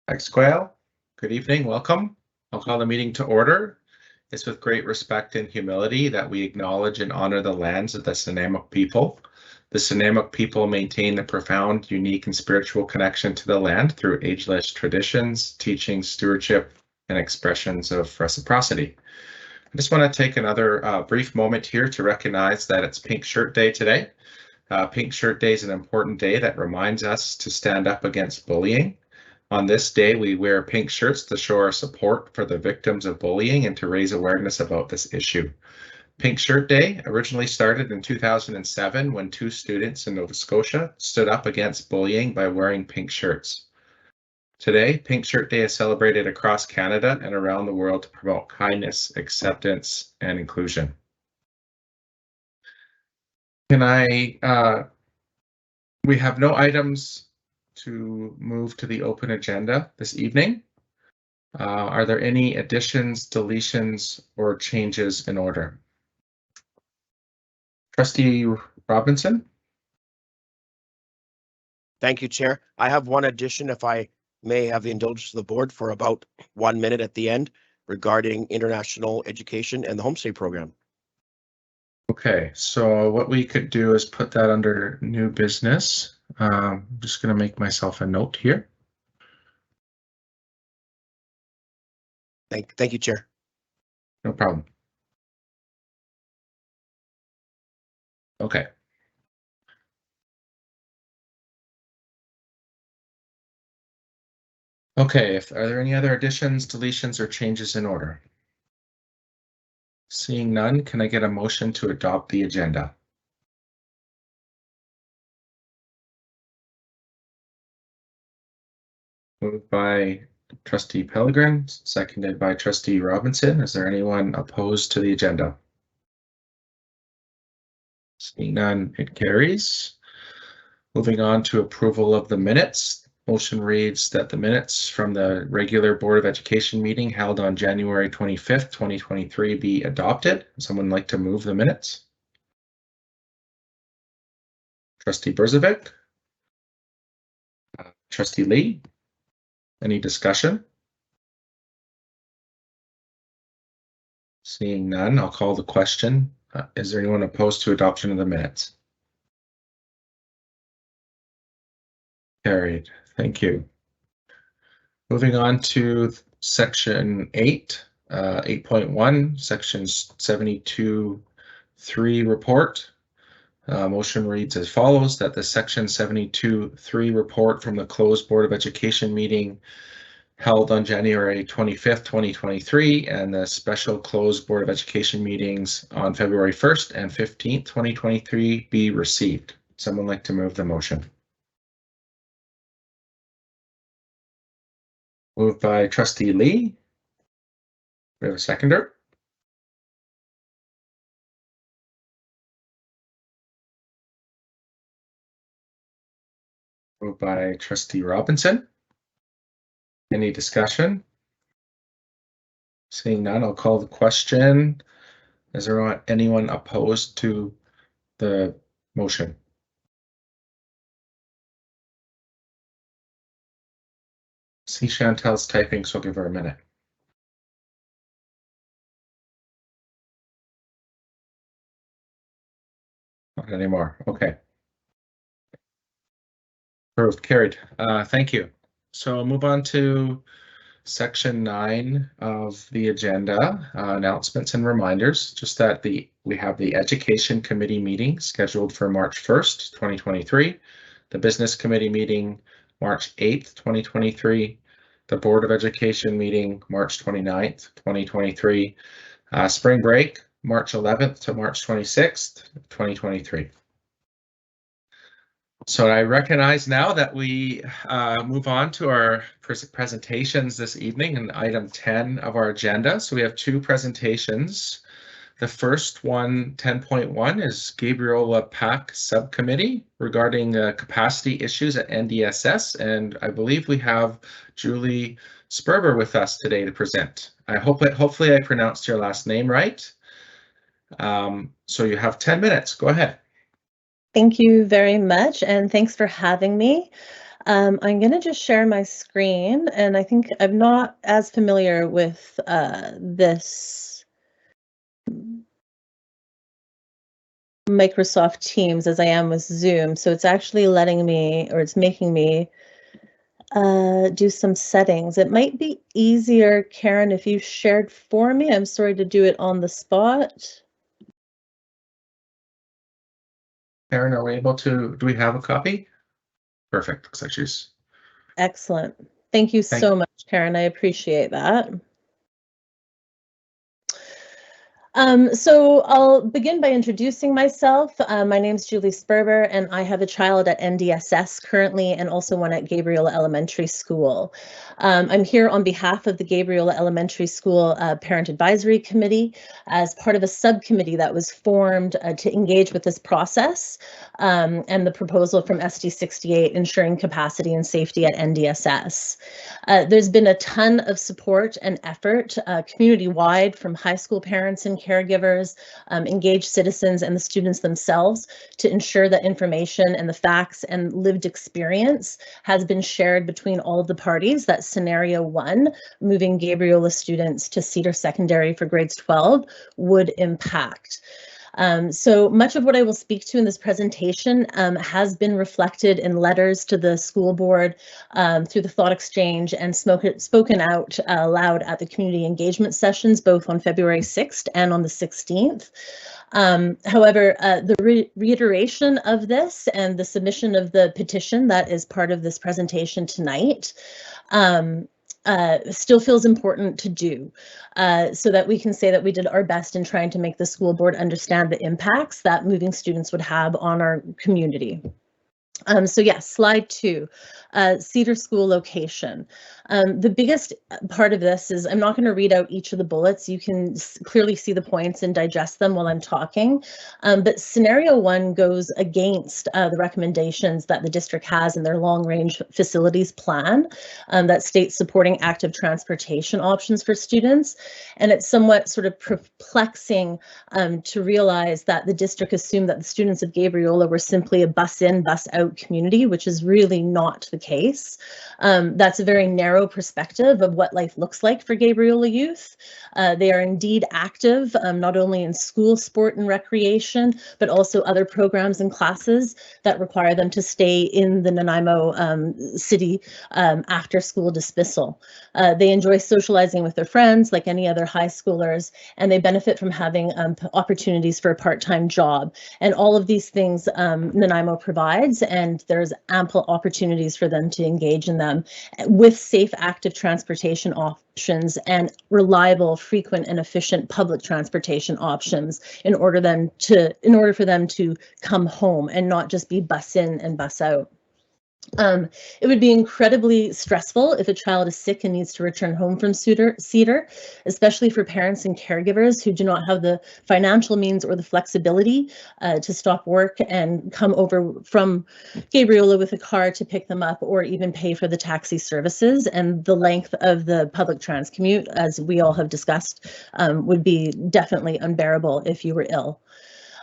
Exquale, good evening, welcome. I'll call the meeting to order. It's with great respect and humility that we acknowledge and honor the lands of the Snuneymuxw people. The Snuneymuxw people maintain a profound, unique, and spiritual connection to the land through ageless traditions, teachings, stewardship, and expressions of reciprocity. I just want to take another brief moment here to recognize that it's Pink Shirt Day today. Pink Shirt Day is an important day that reminds us to stand up against bullying. On this day, we wear pink shirts to show our support for the victims of bullying and to raise awareness about this issue. Pink Shirt Day originally started in 2007 when two students in Nova Scotia stood up against bullying by wearing pink shirts. Today, Pink Shirt Day is celebrated across Canada and around the world to promote kindness, acceptance, and inclusion. We have no items to move to the open agenda this evening. Are there any additions, deletions, or changes in order? Trustee Robinson? Thank you, Chair. I have one addition, if I may have the indulgence of the board for about 1 minute at the end regarding international education and the homestay program. Okay, so what we could do is put that under new business. I'm just going to make myself a note here. Thank you, Chair. No problem. Okay. Okay, are there any other additions, deletions, or changes in order? Seeing none, can I get a motion to adopt the agenda? Moved by Trustee Pellegrin, seconded by Trustee Robinson. Is there anyone opposed to the agenda? Seeing none, it carries. Moving on to approval of the minutes. Motion reads that the minutes from the regular Board of Education meeting held on January 25th, 2023 be adopted. Would someone like to move the minutes? Trustee Brzovic? Trustee Lee? Any discussion? Seeing none, I'll call the question. Is there anyone opposed to adoption of the minutes? Carried. Thank you. Moving on to section 8, 8.1, sections 72.3 report. Motion reads as follows, that the section 72.3 report from the closed Board of Education meeting held on January 25th, 2023, and the special closed Board of Education meetings on February 1st and 15th, 2023 be received. Someone like to move the motion? Moved by Trustee Lee. We have a seconder. Moved by Trustee Robinson. Any discussion? Seeing none, I'll call the question. Is there anyone opposed to the motion? See, Chantel's typing, so I'll give her a minute. Not anymore. Okay. Approved, carried. Thank you. So I'll move on to section 9 of the agenda, announcements and reminders. Just that we have the Education Committee meeting scheduled for March 1st, 2023, the Business Committee meeting March 8th, 2023, the Board of Education meeting March 29th, 2023, spring break March 11th to March 26th, 2023. So I recognize now that we move on to our presentations this evening in item 10 of our agenda. So we have two presentations. The first one, 10.1, is Gabriola Pack Subcommittee regarding capacity issues at NDSS. And I believe we have Julie Sperber with us today to present. Hopefully I pronounced your last name right. So you have 10 minutes. Go ahead. Thank you very much, and thanks for having me. I'm going to just share my screen, and I think I'm not as familiar with this Microsoft Teams as I am with Zoom, so it's actually letting me, or it's making me do some settings. It might be easier, Karen, if you shared for me. I'm sorry to do it on the spot. Karen, are we able to, do we have a copy? Perfect, looks like she's. Excellent. Thank you so much, Karen. I appreciate that. So I'll begin by introducing myself. My name is Julie Sperber, and I have a child at NDSS currently, and also one at Gabriola Elementary School. I'm here on behalf of the Gabriola Elementary School Parent Advisory Committee as part of a subcommittee that was formed to engage with this process and the proposal from SD 68 ensuring capacity and safety at NDSS. There's been a ton of support and effort community-wide from high school parents and caregivers, engaged citizens, and the students themselves to ensure that information and the facts and lived experience has been shared between all of the parties that scenario 1, moving Gabriola students to Cedar Secondary for grades 12, would impact. So much of what I will speak to in this presentation has been reflected in letters to the school board through the thought exchange and spoken out loud at the community engagement sessions, both on February 6th and on the 16th. However, the reiteration of this and the submission of the petition that is part of this presentation tonight still feels important to do so that we can say that we did our best in trying to make the school board understand the impacts that moving students would have on our community. So yes, slide 2, Cedar School location. The biggest part of this is I'm not going to read out each of the bullets. You can clearly see the points and digest them while I'm talking. But scenario 1 goes against the recommendations that the district has in their long-range facilities plan that states supporting active transportation options for students. And it's somewhat sort of perplexing to realize that the district assumed that the students of Gabriola were simply a bus in, bus out community, which is really not the case. That's a very narrow perspective of what life looks like for Gabriola youth. They are indeed active, not only in school, sport, and recreation, but also other programs and classes that require them to stay in the Nanaimo city after school dismissal. They enjoy socializing with their friends like any other high schoolers, and they benefit from having opportunities for a part-time job. And all of these things Nanaimo provides, and there's ample opportunities for them to engage in them with safe, active transportation options and reliable, frequent, and efficient public transportation options in order for them to come home and not just be bus in and bus out. It would be incredibly stressful if a child is sick and needs to return home from Cedar, especially for parents and caregivers who do not have the financial means or the flexibility to stop work and come over from Gabriola with a car to pick them up or even pay for the taxi services. And the length of the public trans commute, as we all have discussed, would be definitely unbearable if you were ill.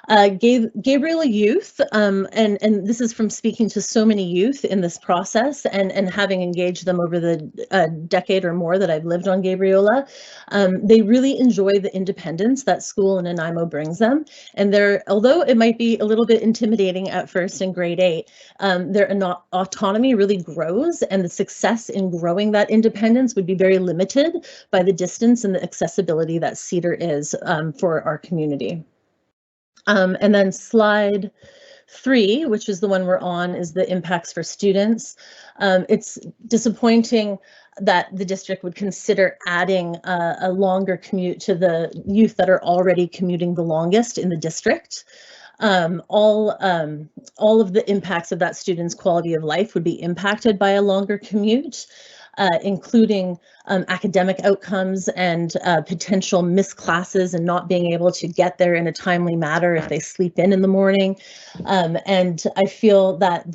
Gabriola youth, and this is from speaking to so many youth in this process and having engaged them over the decade or more that I've lived on Gabriola, they really enjoy the independence that school in Nanaimo brings them. And although it might be a little bit intimidating at first in grade 8, their autonomy really grows, and the success in growing that independence would be very limited by the distance and the accessibility that Cedar is for our community. And then slide 3, which is the one we're on, is the impacts for students. It's disappointing that the district would consider adding a longer commute to the youth that are already commuting the longest in the district. All of the impacts of that student's quality of life would be impacted by a longer commute. Including academic outcomes and potential missed classes and not being able to get there in a timely manner if they sleep in the morning. And I feel that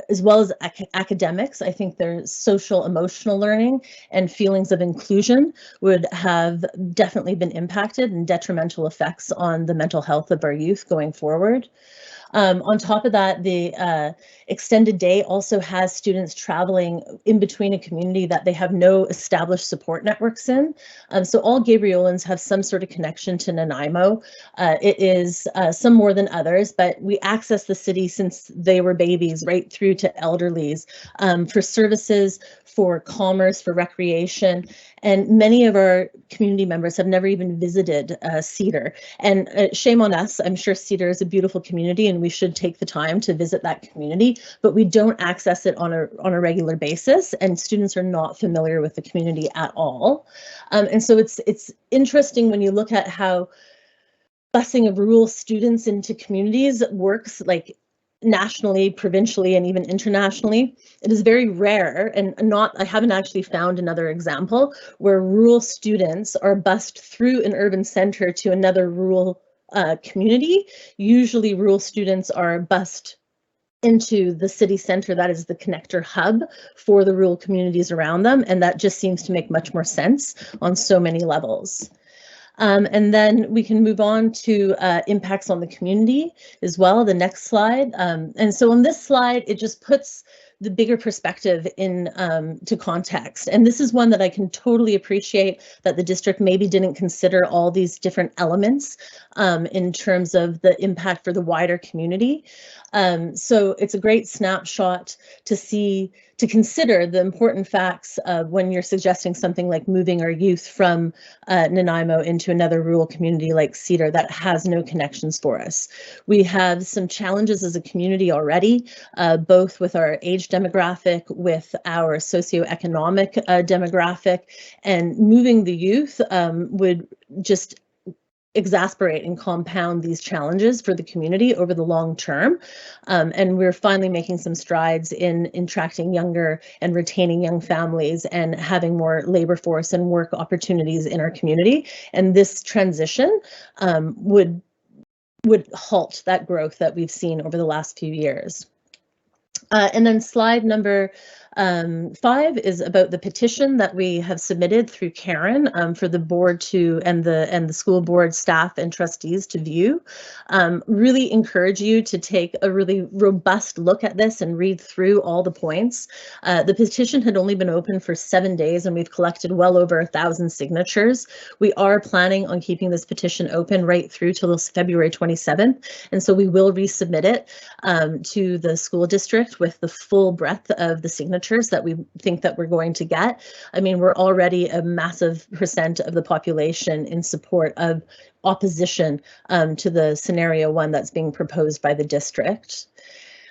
as well as academics, I think their social emotional learning and feelings of inclusion would have definitely been impacted and detrimental effects on the mental health of our youth going forward. On top of that, the extended day also has students traveling in between a community that they have no established support networks in. So all Gabrielans have some sort of connection to Nanaimo. It is some more than others, but we access the city since they were babies right through to elderlies for services, for commerce, for recreation. And many of our community members have never even visited Cedar. And shame on us, I'm sure Cedar is a beautiful community and we should take the time to visit that community, but we don't access it on a regular basis, and students are not familiar with the community at all. And so it's interesting when you look at how busing of rural students into communities works, like nationally, provincially, and even internationally. It is very rare, and I haven't actually found another example where rural students are bused through an urban center to another rural community. Usually rural students are bused into the city center that is the connector hub for the rural communities around them, and that just seems to make much more sense on so many levels. And then we can move on to impacts on the community as well, the next slide. And so on this slide, it just puts the bigger perspective in to context. And this is one that I can totally appreciate that the district maybe didn't consider all these different elements in terms of the impact for the wider community. So it's a great snapshot to consider the important facts when you're suggesting something like moving our youth from Nanaimo into another rural community like Cedar that has no connections for us. We have some challenges as a community already, both with our age demographic, with our socioeconomic demographic, and moving the youth would just exacerbate and compound these challenges for the community over the long term. And we're finally making some strides in attracting younger and retaining young families and having more labor force and work opportunities in our community. And this transition would halt that growth that we've seen over the last few years. And then slide number 5 is about the petition that we have submitted through Karen for the board to and the school board staff and trustees to view. Really encourage you to take a really robust look at this and read through all the points. The petition had only been open for 7 days and we've collected well over 1,000 signatures. We are planning on keeping this petition open right through till February 27th, and so we will resubmit it to the school district with the full breadth of the signatures that we think that we're going to get. I mean, we're already a massive percent of the population in support of opposition to the scenario 1 that's being proposed by the district.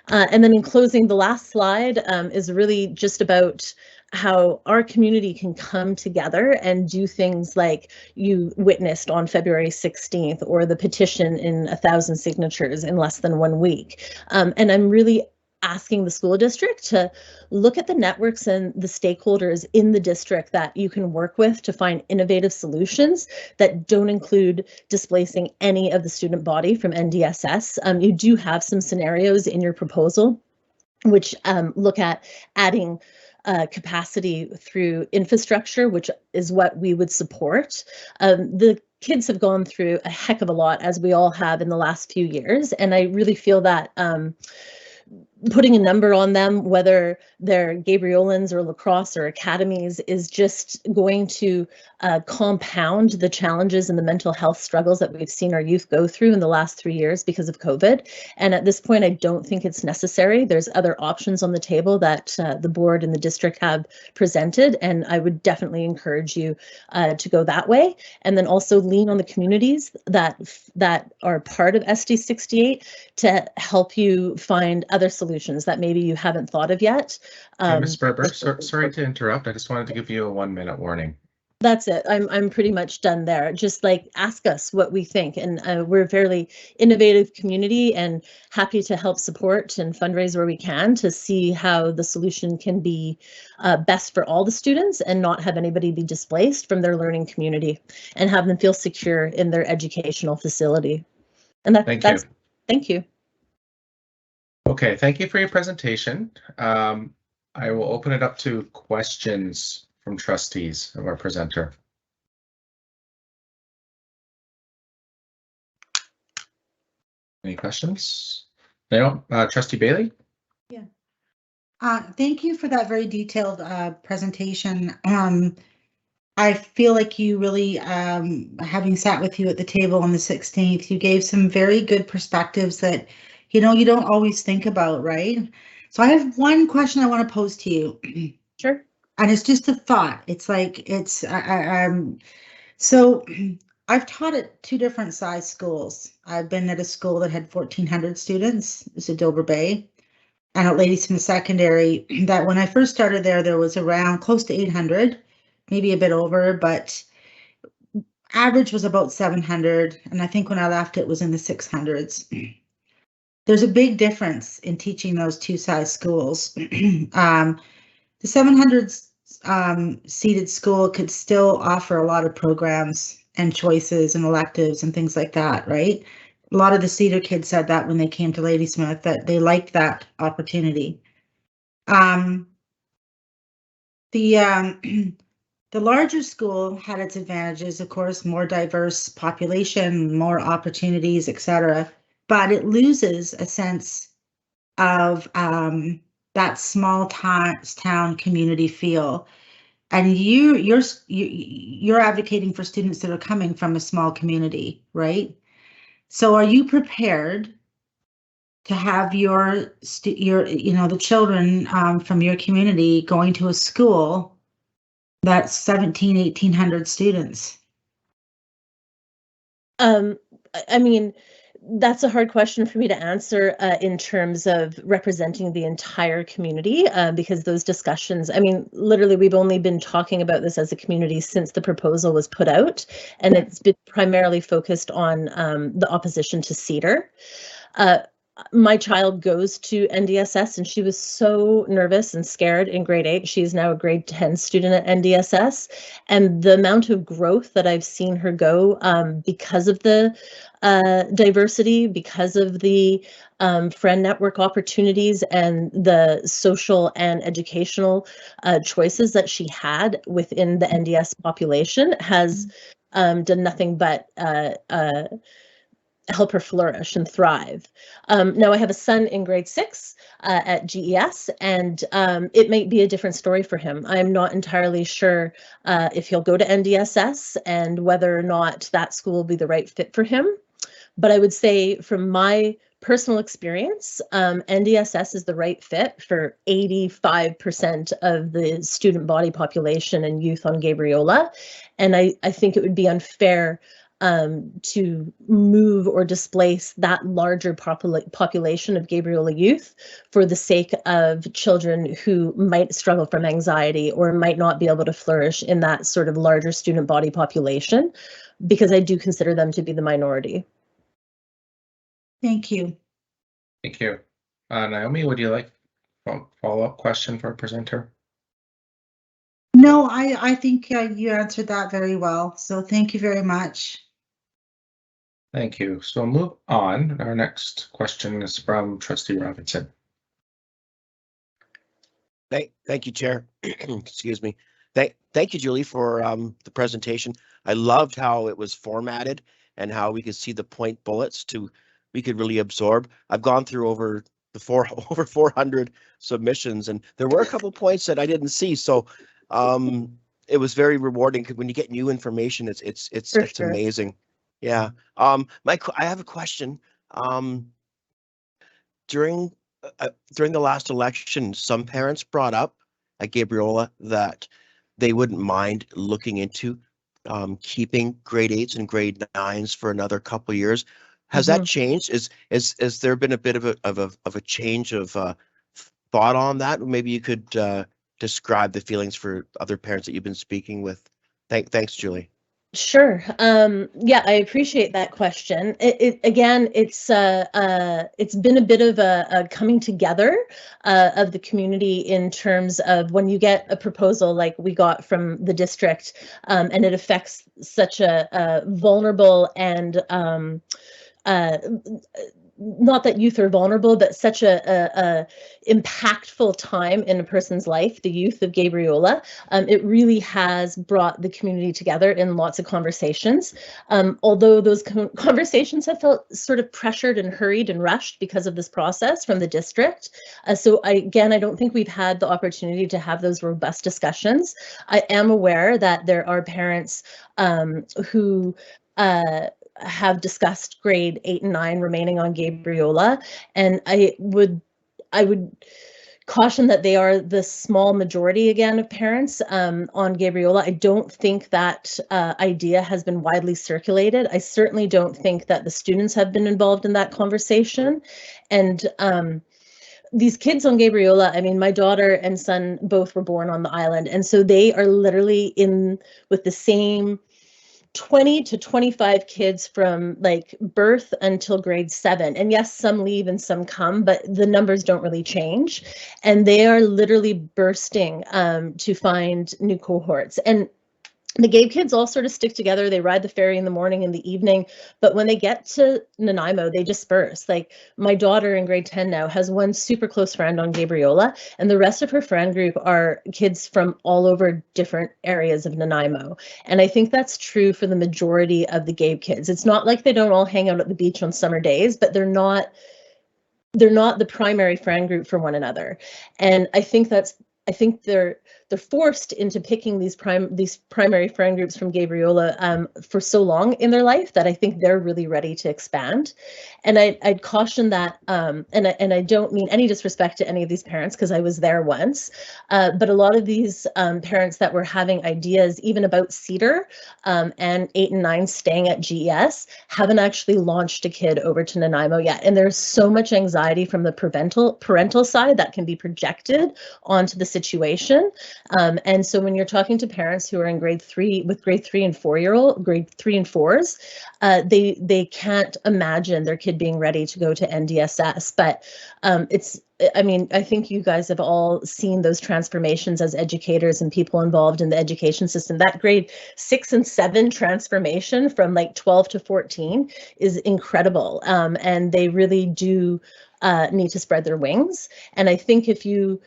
And then in closing, the last slide is really just about how our community can come together and do things like you witnessed on February 16th, or the petition in 1,000 signatures in less than 1 week. And I'm really asking the school district to look at the networks and the stakeholders in the district that you can work with to find innovative solutions that don't include displacing any of the student body from NDSS. You do have some scenarios in your proposal which look at adding capacity through infrastructure, which is what we would support. The kids have gone through a heck of a lot, as we all have in the last few years, and I really feel that putting a number on them, whether they're Gabrielans or lacrosse or academies, is just going to compound the challenges and the mental health struggles that we've seen our youth go through in the last 3 years because of COVID. And at this point, I don't think it's necessary. There's other options on the table that the board and the district have presented, and I would definitely encourage you to go that way. And then also lean on the communities that are part of SD 68 to help you find other solutions that maybe you haven't thought of yet. Ms. Berber, sorry to interrupt. I just wanted to give you a 1-minute warning. That's it. I'm pretty much done there. Just like ask us what we think, and we're a fairly innovative community and happy to help support and fundraise where we can to see how the solution can be best for all the students and not have anybody be displaced from their learning community and have them feel secure in their educational facility. And thank you. Okay, thank you for your presentation. I will open it up to questions from trustees of our presenter. Any questions? No, Trustee Bailey? Thank you for that very detailed presentation. I feel like you really, having sat with you at the table on the 16th, you gave some very good perspectives that, you know, you don't always think about, right? So I have one question I want to pose to you. Sure. And it's just a thought. It's like, so I've taught at two different size schools. I've been at a school that had 1,400 students, it's at Dover Bay, and at Ladysmith Secondary, that when I first started there was around close to 800, maybe a bit over, but average was about 700. And I think when I left, it was in the 600s. There's a big difference in teaching those two size schools. The 700 seated school could still offer a lot of programs and choices and electives and things like that, right? A lot of the Cedar kids said that when they came to Ladysmith, that they liked that opportunity. The larger school had its advantages, of course, more diverse population, more opportunities, etc. But it loses a sense of that small town community feel. And you're advocating for students that are coming from a small community, right? So are you prepared to have your the children from your community going to a school that's 1,800 students? I mean, that's a hard question for me to answer in terms of representing the entire community, because those discussions, I mean, literally, we've only been talking about this as a community since the proposal was put out, and it's been primarily focused on the opposition to Cedar. My child goes to NDSS and she was so nervous and scared in grade 8. She's now a grade 10 student at NDSS. And the amount of growth that I've seen her go because of the diversity, because of the friend network opportunities and the social and educational choices that she had within the NDS population has done nothing but help her flourish and thrive. Now I have a son in grade 6 at GES, and it might be a different story for him. I'm not entirely sure if he'll go to NDSS and whether or not that school will be the right fit for him. But I would say from my personal experience, NDSS is the right fit for 85% of the student body population and youth on Gabriola. And I think it would be unfair to move or displace that larger population of Gabriola youth for the sake of children who might struggle from anxiety or might not be able to flourish in that sort of larger student body population, because I do consider them to be the minority. Thank you. Thank you. Naomi, would you like a follow-up question for our presenter? No, I think you answered that very well. So thank you very much. Thank you. So move on. Our next question is from Trustee Robinson. Thank you, Chair. Excuse me. Thank you, Julie, for the presentation. I loved how it was formatted and how we could see the point bullets we could really absorb. I've gone through over 400 submissions, and there were a couple points that I didn't see. So it was very rewarding because when you get new information, it's sure. amazing. Yeah. I have a question. During the last election, some parents brought up at Gabriola that they wouldn't mind looking into keeping grade 8s and grade 9s for another couple of years. Has that changed? Is there been a bit of a change of thought on that? Maybe you could describe the feelings for other parents that you've been speaking with. Thanks, Julie. Sure. Yeah, I appreciate that question. It's been a bit of a coming together of the community in terms of when you get a proposal like we got from the district, and it affects such a vulnerable and not that youth are vulnerable, but such a impactful time in a person's life, the youth of Gabriola. It really has brought the community together in lots of conversations. Although those conversations have felt sort of pressured and hurried and rushed because of this process from the district. So I don't think we've had the opportunity to have those robust discussions. I am aware that there are parents who have discussed grade 8 and 9 remaining on Gabriola, and I would caution that they are the small majority again of parents on Gabriola. I don't think that idea has been widely circulated. I certainly don't think that the students have been involved in that conversation. And these kids on Gabriola, I mean, my daughter and son both were born on the island, and so they are literally in with the same 20 to 25 kids from like birth until grade 7. And yes, some leave and some come, but the numbers don't really change. And they are literally bursting to find new cohorts. And the Gabe kids all sort of stick together. They ride the ferry in the morning and the evening, but when they get to Nanaimo, they disperse. Like my daughter in grade 10 now has one super close friend on Gabriola, and the rest of her friend group are kids from all over different areas of Nanaimo. And I think that's true for the majority of the Gabe kids. It's not like they don't all hang out at the beach on summer days, but they're not the primary friend group for one another. And I think they're forced into picking these primary friend groups from Gabriola for so long in their life that I think they're really ready to expand. And I'd caution that, and I don't mean any disrespect to any of these parents because I was there once, but a lot of these parents that were having ideas even about Cedar and 8 and 9 staying at GES haven't actually launched a kid over to Nanaimo yet. And there's so much anxiety from the parental side that can be projected onto the situation. And so when you're talking to parents who are in grade 3 with grade 3 and 4s, they can't imagine their kid being ready to go to NDSS. But I think you guys have all seen those transformations as educators and people involved in the education system. That grade 6 and 7 transformation from like 12 to 14 is incredible. And they really do need to spread their wings. And I think if you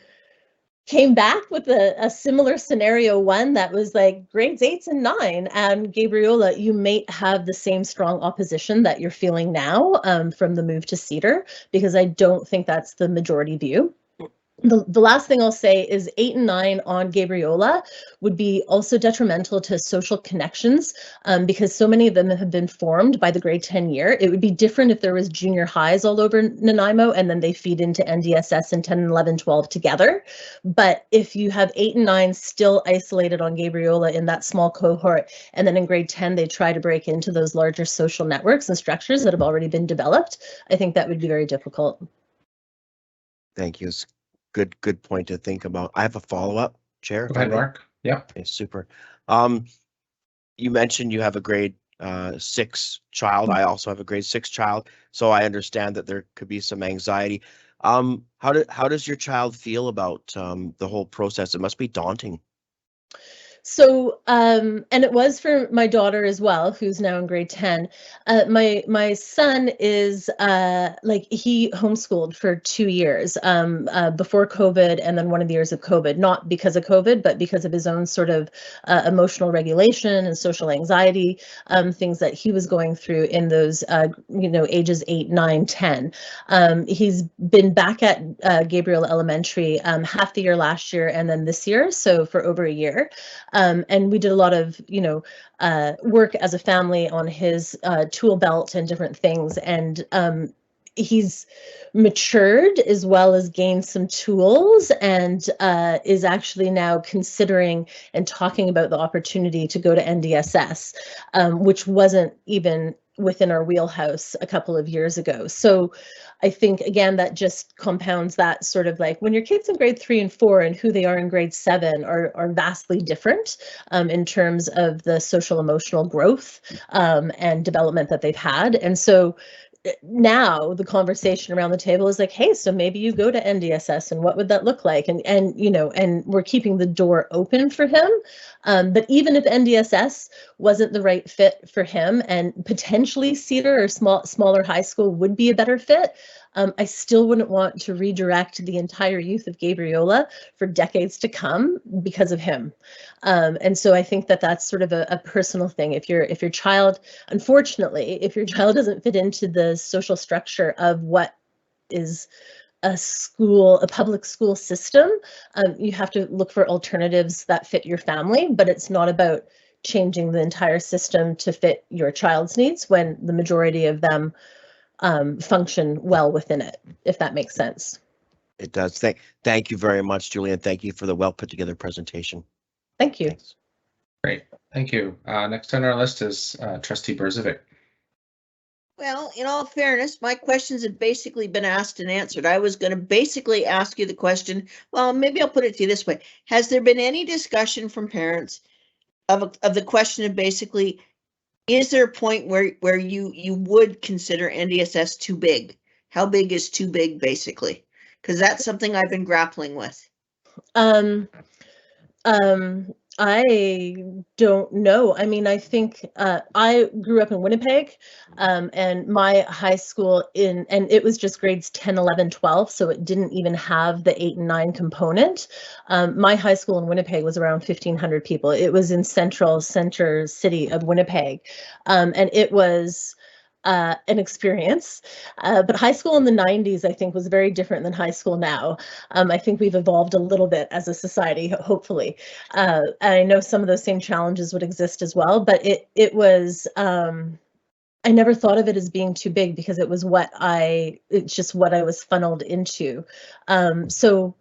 came back with a similar scenario, one that was like grades 8 and 9 and Gabriola, you may have the same strong opposition that you're feeling now from the move to Cedar, because I don't think that's the majority view. The last thing I'll say is 8 and 9 on Gabriola would be also detrimental to social connections because so many of them have been formed by the grade 10 year. It would be different if there was junior highs all over Nanaimo and then they feed into NDSS and 10 and 11, 12 together. But if you have 8 and 9 still isolated on Gabriola in that small cohort, and then in grade 10, they try to break into those larger social networks and structures that have already been developed, I think that would be very difficult. Thank you. Good point to think about. I have a follow-up, Chair. Go ahead, Mark. Yeah. Okay, super. You mentioned you have a grade 6 child. I also have a grade 6 child, so I understand that there could be some anxiety. How does your child feel about the whole process? It must be daunting. So, and it was for my daughter as well, who's now in grade 10. My son is he homeschooled for 2 years before COVID, and then one of the years of COVID, not because of COVID, but because of his own sort of emotional regulation and social anxiety, things that he was going through in those, ages 8, 9, 10. He's been back at Gabriel Elementary half the year last year and then this year, so for over a year. And we did a lot of, work as a family on his tool belt and different things. And he's matured as well as gained some tools and is actually now considering and talking about the opportunity to go to NDSS, which wasn't even within our wheelhouse a couple of years ago. So I think, again, that just compounds that sort of like when your kids in grade 3 and 4 and who they are in grade 7 are vastly different in terms of the social emotional growth and development that they've had. And so now the conversation around the table is like, hey, so maybe you go to NDSS and what would that look like? And you know, and we're keeping the door open for him. But even if NDSS wasn't the right fit for him, and potentially Cedar or smaller high school would be a better fit, I still wouldn't want to redirect the entire youth of Gabriola for decades to come because of him. And so I think that that's sort of a personal thing. If your child, unfortunately, if your child doesn't fit into the social structure of what is a public school system, you have to look for alternatives that fit your family, but it's not about changing the entire system to fit your child's needs when the majority of them function well within it, if that makes sense. It does. Thank you very much, Julian. Thank you for the well put together presentation. Thank you. Thanks. Great, thank you. Next on our list is Trustee Brzovic. Well, in all fairness, my questions have basically been asked and answered. I was going to basically ask you the question, well, maybe I'll put it to you this way. Has there been any discussion from parents of the question of basically, is there a point where you would consider NDSS too big? How big is too big, basically? Because that's something I've been grappling with. I don't know. I mean, I think I grew up in Winnipeg, and my high school and it was just grades 10, 11, 12, so it didn't even have the 8 and 9 component. My high school in Winnipeg was around 1,500 people. It was in center city of Winnipeg, and it was an experience, but high school in the 90s, I think, was very different than high school now. I think we've evolved a little bit as a society, hopefully. And I know some of those same challenges would exist as well, but it was, I never thought of it as being too big because it was it's just what I was funneled into. So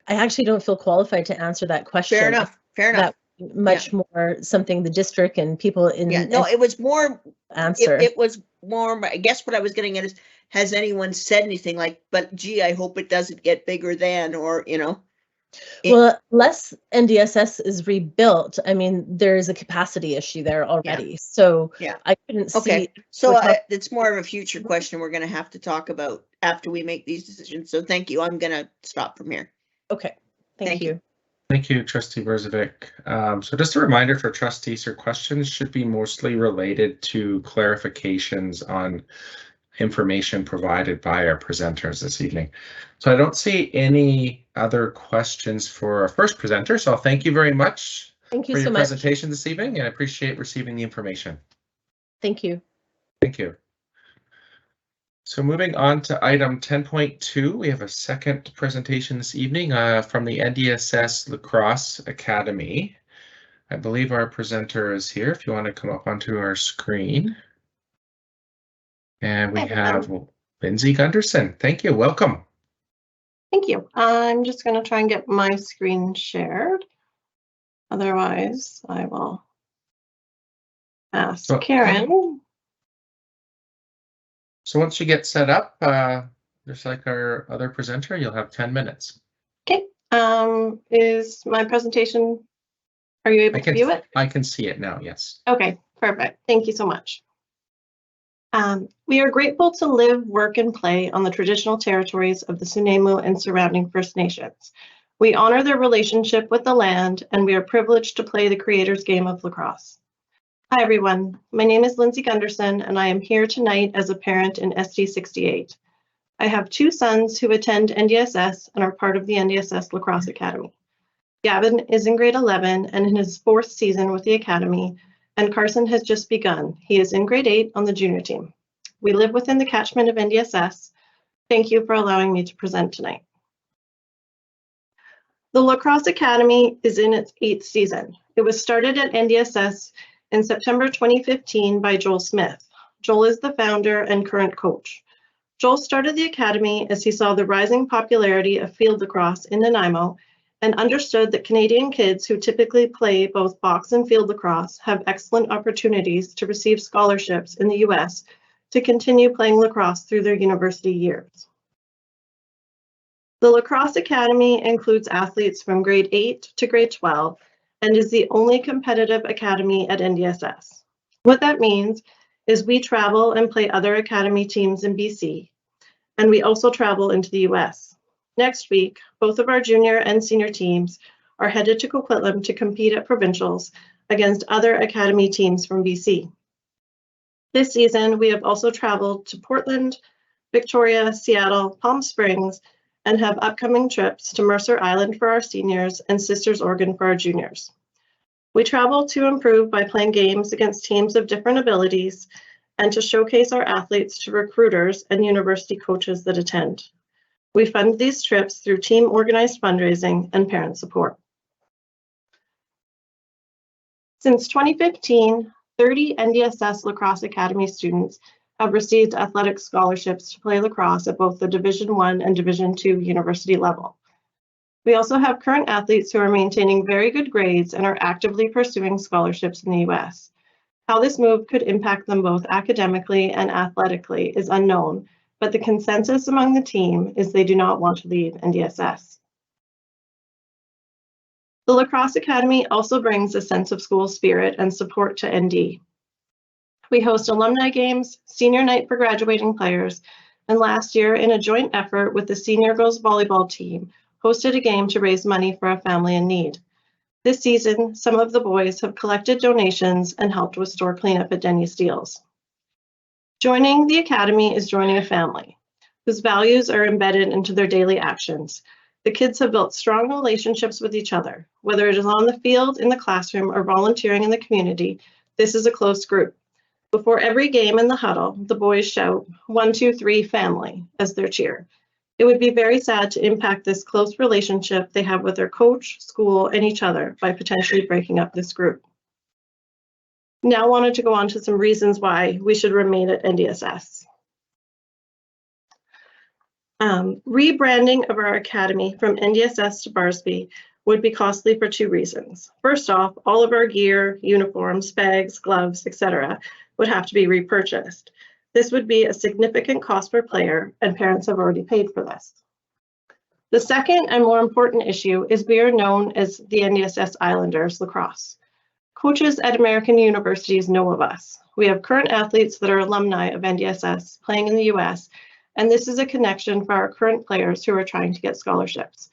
I actually don't feel qualified to answer that question. Fair enough. That much more something the district and people in it was more answer. It was more, I guess what I was getting at is, has anyone said anything like, but gee, I hope it doesn't get bigger than, or, you know? Well, unless NDSS is rebuilt, I mean, there's a capacity issue there already. Yeah. So yeah. I couldn't see. So it's more of a future question we're going to have to talk about after we make these decisions. So thank you. I'm going to stop from here. Okay. Thank you. Thank you, Trustee Brzovic. So just a reminder for trustees, your questions should be mostly related to clarifications on information provided by our presenters this evening. So I don't see any other questions for our first presenter, so thank you very much for your presentation this evening, and I appreciate receiving the information. Thank you. Thank you. So moving on to item 10.2, we have a second presentation this evening from the NDSS Lacrosse Academy. I believe our presenter is here, if you want to come up onto our screen. And we have Lindsay Gunderson. Thank you. Welcome. Thank you. I'm just going to try and get my screen shared. Otherwise, I will ask Karen. So once you get set up, just like our other presenter, you'll have 10 minutes. Okay. Is my presentation, are you able to view it? I can see it now, yes. Okay, perfect. Thank you so much. We are grateful to live, work, and play on the traditional territories of the Sunemu and surrounding First Nations. We honor their relationship with the land, and we are privileged to play the creator's game of lacrosse. Hi, everyone. My name is Lindsay Gunderson, and I am here tonight as a parent in SD68. I have 2 sons who attend NDSS and are part of the NDSS Lacrosse Academy. Gavin is in grade 11 and in his 4th season with the Academy, and Carson has just begun. He is in grade 8 on the junior team. We live within the catchment of NDSS. Thank you for allowing me to present tonight. The Lacrosse Academy is in its 8th season. It was started at NDSS in September 2015 by Joel Smith. Joel is the founder and current coach. Joel started the academy as he saw the rising popularity of field lacrosse in Nanaimo and understood that Canadian kids who typically play both box and field lacrosse have excellent opportunities to receive scholarships in the US to continue playing lacrosse through their university years. The Lacrosse Academy includes athletes from grade 8 to grade 12 and is the only competitive academy at NDSS. What that means is we travel and play other academy teams in BC, and we also travel into the US. Next week, both of our junior and senior teams are headed to Coquitlam to compete at provincials against other academy teams from BC. This season, we have also traveled to Portland, Victoria, Seattle, Palm Springs, and have upcoming trips to Mercer Island for our seniors and Sisters Oregon for our juniors. We travel to improve by playing games against teams of different abilities and to showcase our athletes to recruiters and university coaches that attend. We fund these trips through team organized fundraising and parent support. Since 2015, 30 NDSS Lacrosse Academy students have received athletic scholarships to play lacrosse at both the Division I and Division II university level. We also have current athletes who are maintaining very good grades and are actively pursuing scholarships in the US. How this move could impact them both academically and athletically is unknown, but the consensus among the team is they do not want to leave NDSS. The Lacrosse Academy also brings a sense of school spirit and support to ND. We host alumni games, senior night for graduating players, and last year, in a joint effort with the senior girls volleyball team, hosted a game to raise money for a family in need. This season, some of the boys have collected donations and helped with store cleanup at Denny Steele's. Joining the Academy is joining a family whose values are embedded into their daily actions. The kids have built strong relationships with each other, whether it is on the field, in the classroom, or volunteering in the community. This is a close group. Before every game in the huddle, the boys shout, 1, 2, 3, family, as their cheer. It would be very sad to impact this close relationship they have with their coach, school, and each other by potentially breaking up this group. Now I wanted to go on to some reasons why we should remain at NDSS. Rebranding of our academy from NDSS to Barsby would be costly for 2 reasons. First off, all of our gear, uniforms, bags, gloves, etc. would have to be repurchased. This would be a significant cost per player, and parents have already paid for this. The second and more important issue is we are known as the NDSS Islanders Lacrosse. Coaches at American universities know of us. We have current athletes that are alumni of NDSS playing in the US, and this is a connection for our current players who are trying to get scholarships.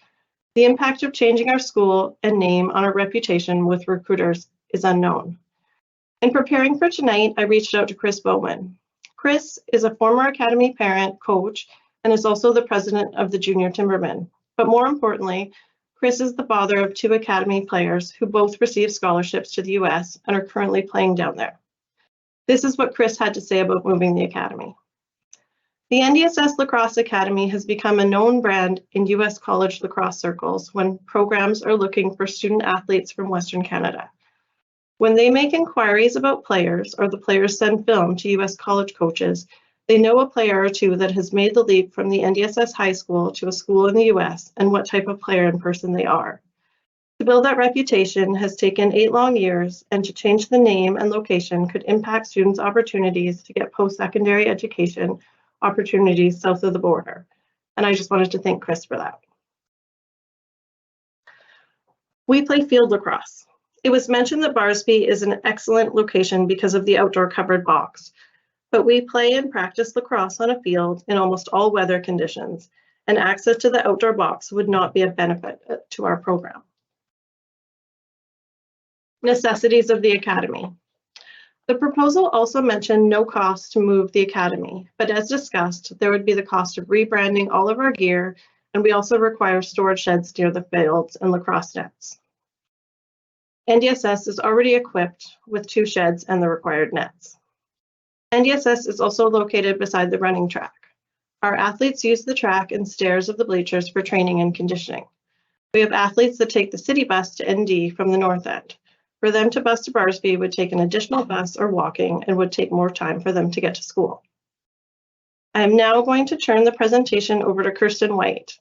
The impact of changing our school and name on our reputation with recruiters is unknown. In preparing for tonight, I reached out to Chris Bowman. Chris is a former Academy parent, coach, and is also the president of the Junior Timbermen. But more importantly, Chris is the father of 2 Academy players who both received scholarships to the US and are currently playing down there. This is what Chris had to say about moving the Academy. The NDSS Lacrosse Academy has become a known brand in US college lacrosse circles when programs are looking for student athletes from Western Canada. When they make inquiries about players or the players send film to US college coaches, they know a player or 2 that has made the leap from the NDSS high school to a school in the US and what type of player and person they are. To build that reputation has taken 8 long years, and to change the name and location could impact students' opportunities to get post-secondary education opportunities south of the border. And I just wanted to thank Chris for that. We play field lacrosse. It was mentioned that Barsby is an excellent location because of the outdoor covered box, but we play and practice lacrosse on a field in almost all weather conditions, and access to the outdoor box would not be a benefit to our program. Necessities of the Academy. The proposal also mentioned no cost to move the Academy, but as discussed, there would be the cost of rebranding all of our gear, and we also require storage sheds near the fields and lacrosse nets. NDSS is already equipped with 2 sheds and the required nets. NDSS is also located beside the running track. Our athletes use the track and stairs of the bleachers for training and conditioning. We have athletes that take the city bus to ND from the north end. For them to bus to Barsby would take an additional bus or walking and would take more time for them to get to school. I am now going to turn the presentation over to Kirsten White.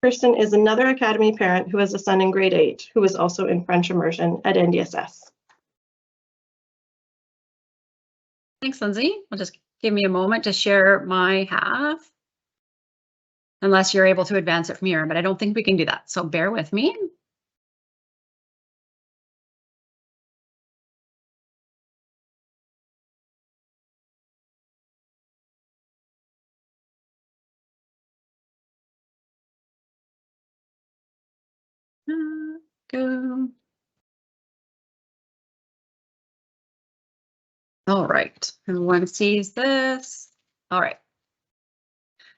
Kirsten is another Academy parent who has a son in grade 8 who is also in French immersion at NDSS. Thanks, Lindsay. I'll just give me a moment to share my half. Unless you're able to advance it from here, but I don't think we can do that. So bear with me. Go. All right, everyone sees this. All right.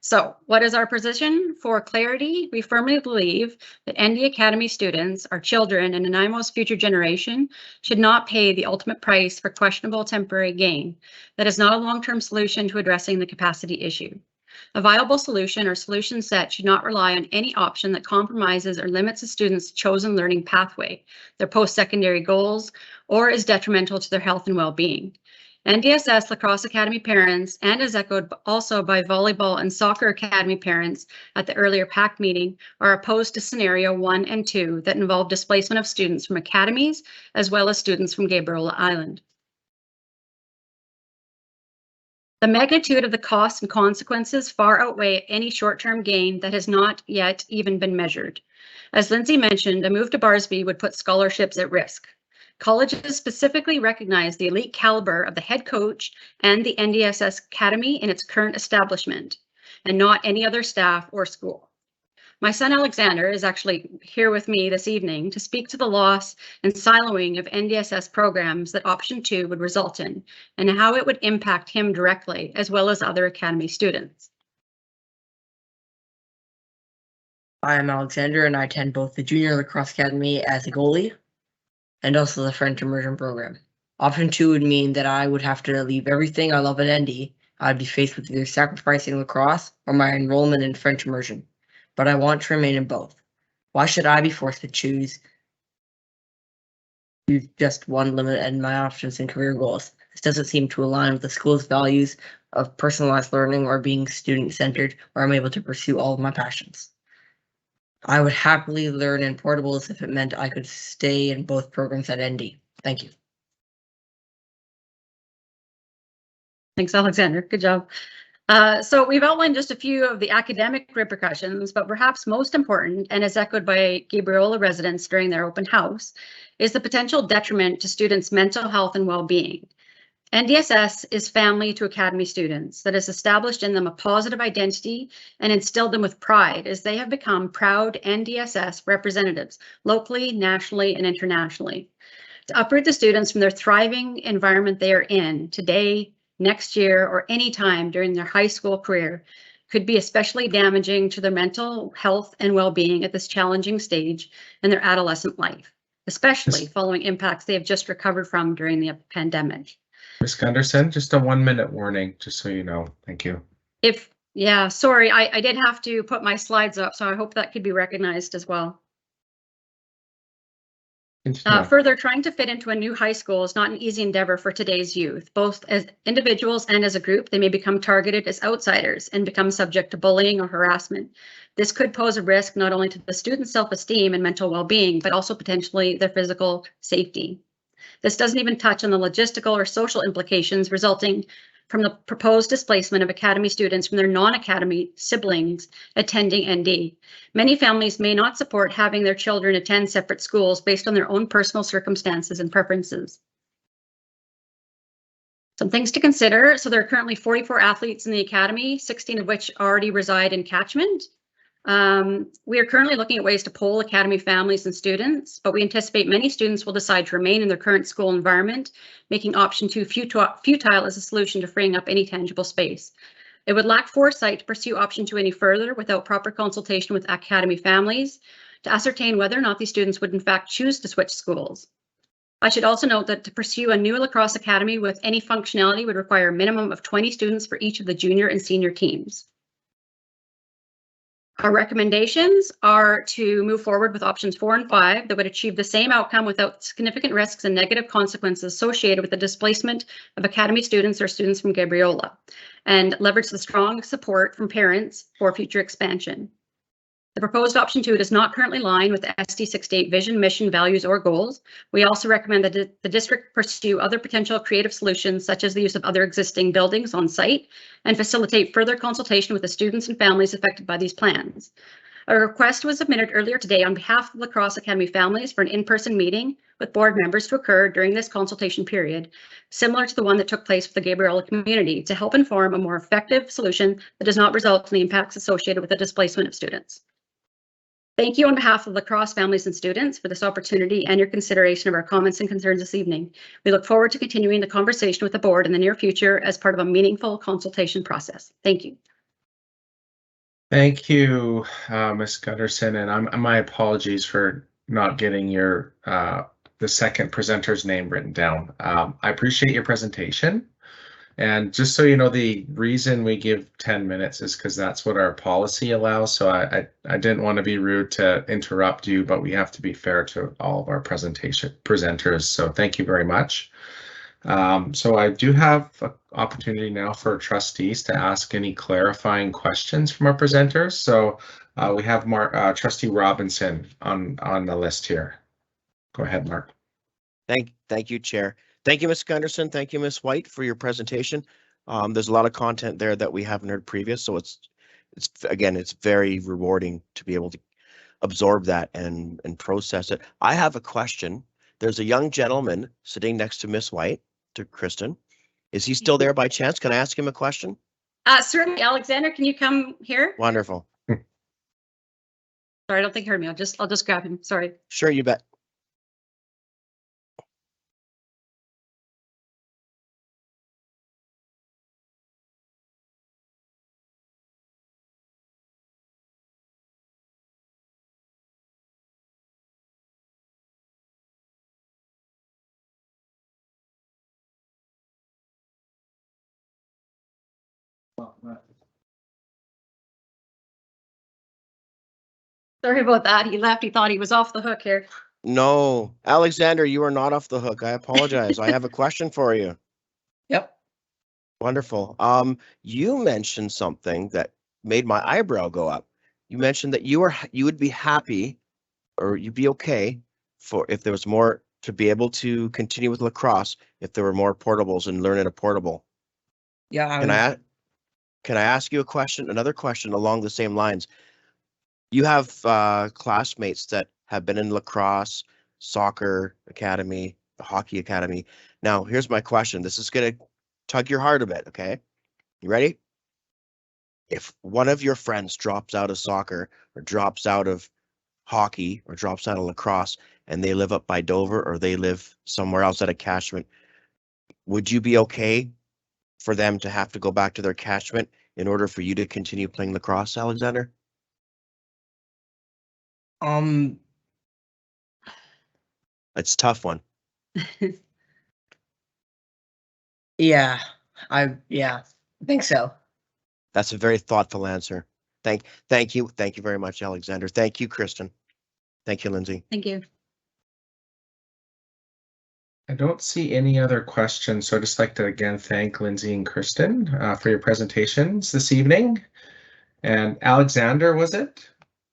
So what is our position? For clarity, we firmly believe that ND Academy students, our children, and Nanaimo's future generation should not pay the ultimate price for questionable temporary gain. That is not a long-term solution to addressing the capacity issue. A viable solution or solution set should not rely on any option that compromises or limits a student's chosen learning pathway, their post-secondary goals, or is detrimental to their health and well-being. NDSS Lacrosse Academy parents, and as echoed also by Volleyball and Soccer Academy parents at the earlier PAC meeting, are opposed to scenario 1 and 2 that involve displacement of students from academies as well as students from Gabriola Island. The magnitude of the costs and consequences far outweigh any short-term gain that has not yet even been measured. As Lindsay mentioned, a move to Barsby would put scholarships at risk. Colleges specifically recognize the elite caliber of the head coach and the NDSS Academy in its current establishment, and not any other staff or school. My son Alexander is actually here with me this evening to speak to the loss and siloing of NDSS programs that option 2 would result in, and how it would impact him directly, as well as other Academy students. I am Alexander, and I attend both the Junior Lacrosse Academy as a goalie and also the French immersion program. Option 2 would mean that I would have to leave everything I love at ND. I'd be faced with either sacrificing lacrosse or my enrollment in French immersion, but I want to remain in both. Why should I be forced to choose just one limit in my options and career goals? This doesn't seem to align with the school's values of personalized learning or being student-centered, where I'm able to pursue all of my passions. I would happily learn in portables if it meant I could stay in both programs at ND. Thank you. Thanks, Alexander. Good job. So we've outlined just a few of the academic repercussions, but perhaps most important, and as echoed by Gabriola residents during their open house, is the potential detriment to students' mental health and well-being. NDSS is family to Academy students that has established in them a positive identity and instilled them with pride as they have become proud NDSS representatives locally, nationally, and internationally. To uproot the students from their thriving environment they are in today, next year, or any time during their high school career could be especially damaging to their mental health and well-being at this challenging stage in their adolescent life, especially following impacts they have just recovered from during the pandemic. Ms. Gunderson, just a 1-minute warning, just so you know. Thank you. Yeah, sorry, I did have to put my slides up, so I hope that could be recognized as well. Further, trying to fit into a new high school is not an easy endeavor for today's youth. Both as individuals and as a group, they may become targeted as outsiders and become subject to bullying or harassment. This could pose a risk not only to the student's self-esteem and mental well-being, but also potentially their physical safety. This doesn't even touch on the logistical or social implications resulting from the proposed displacement of Academy students from their non-Academy siblings attending ND. Many families may not support having their children attend separate schools based on their own personal circumstances and preferences. Some things to consider. So there are currently 44 athletes in the Academy, 16 of which already reside in catchment. We are currently looking at ways to poll Academy families and students, but we anticipate many students will decide to remain in their current school environment, making option 2 futile as a solution to freeing up any tangible space. It would lack foresight to pursue option 2 any further without proper consultation with Academy families to ascertain whether or not these students would in fact choose to switch schools. I should also note that to pursue a new lacrosse academy with any functionality would require a minimum of 20 students for each of the junior and senior teams. Our recommendations are to move forward with options 4 and 5 that would achieve the same outcome without significant risks and negative consequences associated with the displacement of Academy students or students from Gabriola, and leverage the strong support from parents for future expansion. The proposed option 2 does not currently align with the SD68 vision, mission, values, or goals. We also recommend that the district pursue other potential creative solutions, such as the use of other existing buildings on site, and facilitate further consultation with the students and families affected by these plans. A request was submitted earlier today on behalf of Lacrosse Academy families for an in-person meeting with board members to occur during this consultation period, similar to the one that took place with the Gabriola community, to help inform a more effective solution that does not result in the impacts associated with the displacement of students. Thank you on behalf of lacrosse families and students for this opportunity and your consideration of our comments and concerns this evening. We look forward to continuing the conversation with the board in the near future as part of a meaningful consultation process. Thank you. Thank you, Ms. Gunderson, and my apologies for not getting your the second presenter's name written down. I appreciate your presentation. And just so you know, the reason we give 10 minutes is because that's what our policy allows. So I didn't want to be rude to interrupt you, but we have to be fair to all of our presenters. So thank you very much. So I do have an opportunity now for trustees to ask any clarifying questions from our presenters. So we have Trustee Robinson on the list here. Go ahead, Mark. Thank you, Chair. Thank you, Ms. Gunderson. Thank you, Ms. White, for your presentation. There's a lot of content there that we haven't heard previous, so it's very rewarding to be able to absorb that and process it. I have a question. There's a young gentleman sitting next to Ms. White, to Kristen. Is he still there by chance? Can I ask him a question? Certainly, Alexander, can you come here? Wonderful. Sorry, I don't think he heard me. I'll just grab him. Sorry. Sure, you bet. Sorry about that. He left. He thought he was off the hook here. No, Alexander, you are not off the hook. I apologize. I have a question for you. Yep. Wonderful. You mentioned something that made my eyebrow go up. You mentioned that you would be happy, or you'd be okay for if there was more to be able to continue with lacrosse if there were more portables and learn at a portable. Yeah. Can I ask you a question? Another question along the same lines. You have classmates that have been in lacrosse, soccer academy, the hockey academy. Now, here's my question. This is going to tug your heart a bit, okay? You ready? If one of your friends drops out of soccer or drops out of hockey or drops out of lacrosse and they live up by Dover or they live somewhere else at a catchment, would you be okay for them to have to go back to their catchment in order for you to continue playing lacrosse, Alexander? It's a tough one. Yeah, I think so. That's a very thoughtful answer. Thank you. Thank you very much, Alexander. Thank you, Kristen. Thank you, Lindsay. Thank you. I don't see any other questions, so I'd just like to again thank Lindsay and Kristen for your presentations this evening. And Alexander, was it?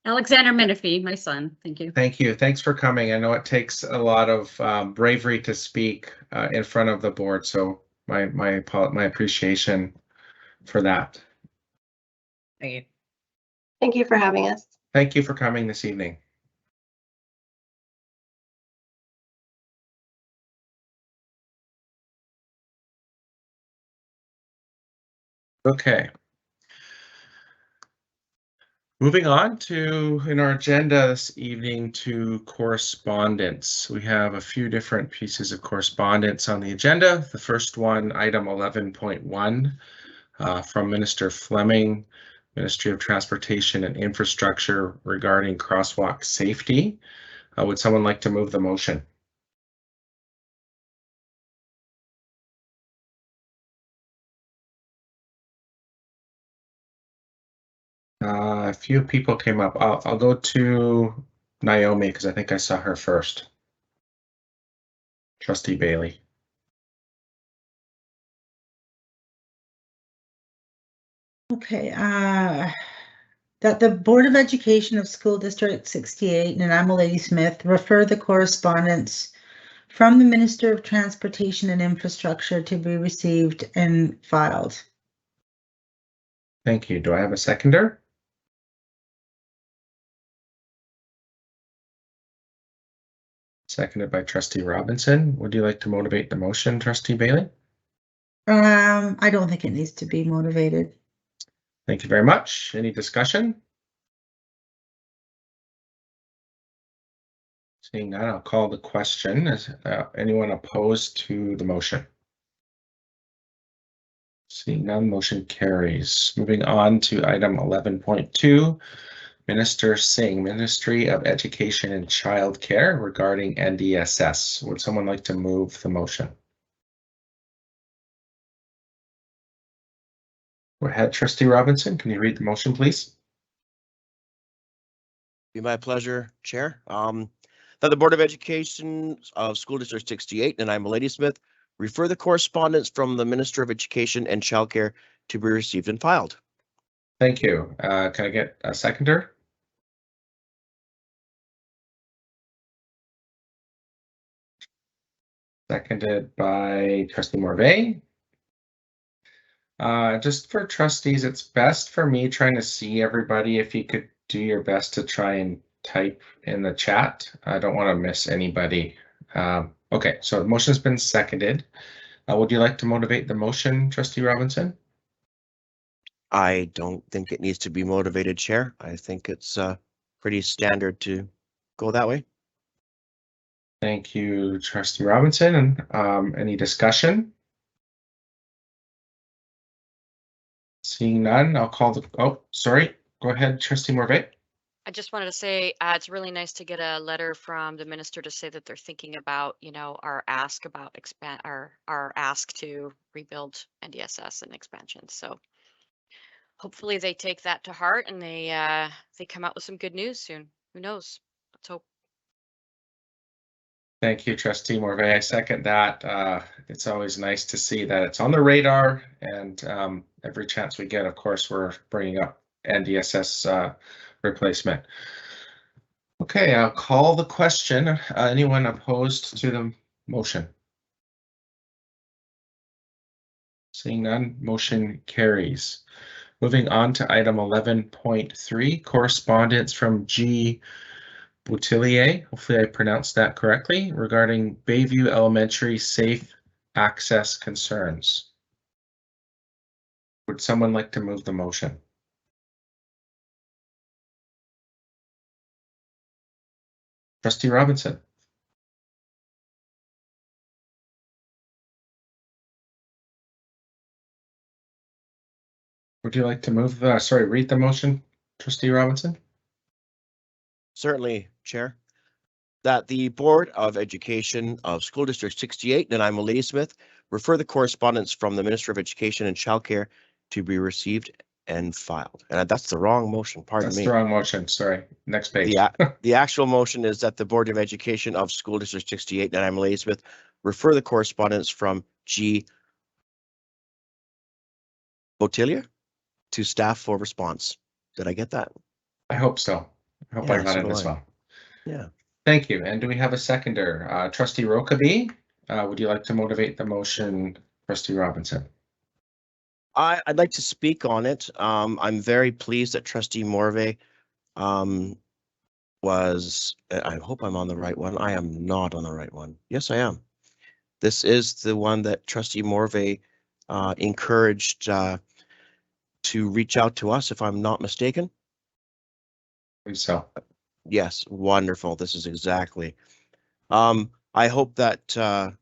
Alexander Menifee, my son. Thank you. Thank you. Thanks for coming. I know it takes a lot of bravery to speak in front of the board, so my appreciation for that. Thank you. Thank you for having us. Thank you for coming this evening. Okay. Moving on to, in our agenda this evening, to correspondence. We have a few different pieces of correspondence on the agenda. The first one, item 11.1, from Minister Fleming, Ministry of Transportation and Infrastructure regarding crosswalk safety. Would someone like to move the motion? A few people came up. I'll go to Naomi because I think I saw her first. Trustee Bailey. Okay, that the Board of Education of School District 68 and I'm Lady Smith refer the correspondence from the Minister of Transportation and Infrastructure to be received and filed. Thank you. Do I have a seconder? Seconded by Trustee Robinson. Would you like to motivate the motion, Trustee Bailey? I don't think it needs to be motivated. Thank you very much. Any discussion? Seeing none, I'll call the question. Is anyone opposed to the motion? Seeing none, motion carries. Moving on to item 11.2, Minister Singh, Ministry of Education and Childcare regarding NDSS. Would someone like to move the motion? Go ahead, Trustee Robinson. Can you read the motion, please? Be my pleasure, Chair. That the Board of Education of School District 68, and I'm Ladysmith, refer the correspondence from the Minister of Education and Childcare to be received and filed. Thank you. Can I get a seconder? Seconded by Trustee Morvay. Just for trustees, it's best for me trying to see everybody. If you could do your best to try and type in the chat. I don't want to miss anybody. Okay, so the motion's been seconded. Would you like to motivate the motion, Trustee Robinson? I don't think it needs to be motivated, Chair. I think it's pretty standard to go that way. Thank you, Trustee Robinson. And any discussion? Seeing none, I'll call the, oh, sorry. Go ahead, Trustee Morvay. I just wanted to say it's really nice to get a letter from the minister to say that they're thinking about, you know, our ask about our ask to rebuild NDSS and expansion. So hopefully they take that to heart and they come out with some good news soon. Who knows? Let's hope. Thank you, Trustee Morvay. I second that. It's always nice to see that it's on the radar, and every chance we get, of course, we're bringing up NDSS replacement. Okay, I'll call the question. Anyone opposed to the motion? Seeing none, motion carries. Moving on to item 11.3, correspondence from G. Boutillier, hopefully I pronounced that correctly, regarding Bayview Elementary safe access concerns. Would someone like to move the motion? Trustee Robinson. Would you like to move the, read the motion, Trustee Robinson? Certainly, Chair. That the Board of Education of School District 68, and I'm Ladysmith, refer the correspondence from the Minister of Education and Childcare to be received and filed. And that's the wrong motion, pardon me. That's the wrong motion, sorry. Next page. The actual motion is that the Board of Education of School District 68, and I'm Ladysmith, refer the correspondence from G. Boutillier to staff for response. Did I get that? I hope so. I hope I got it as well. Yeah. Thank you. And do we have a seconder? Trustee Rokeby, would you like to motivate the motion, Trustee Robinson? I'd like to speak on it. I'm very pleased that Trustee Morvay was, I hope I'm on the right one. I am not on the right one. Yes, I am. This is the one that Trustee Morvay encouraged to reach out to us, if I'm not mistaken. So yes, wonderful. This is exactly. I hope that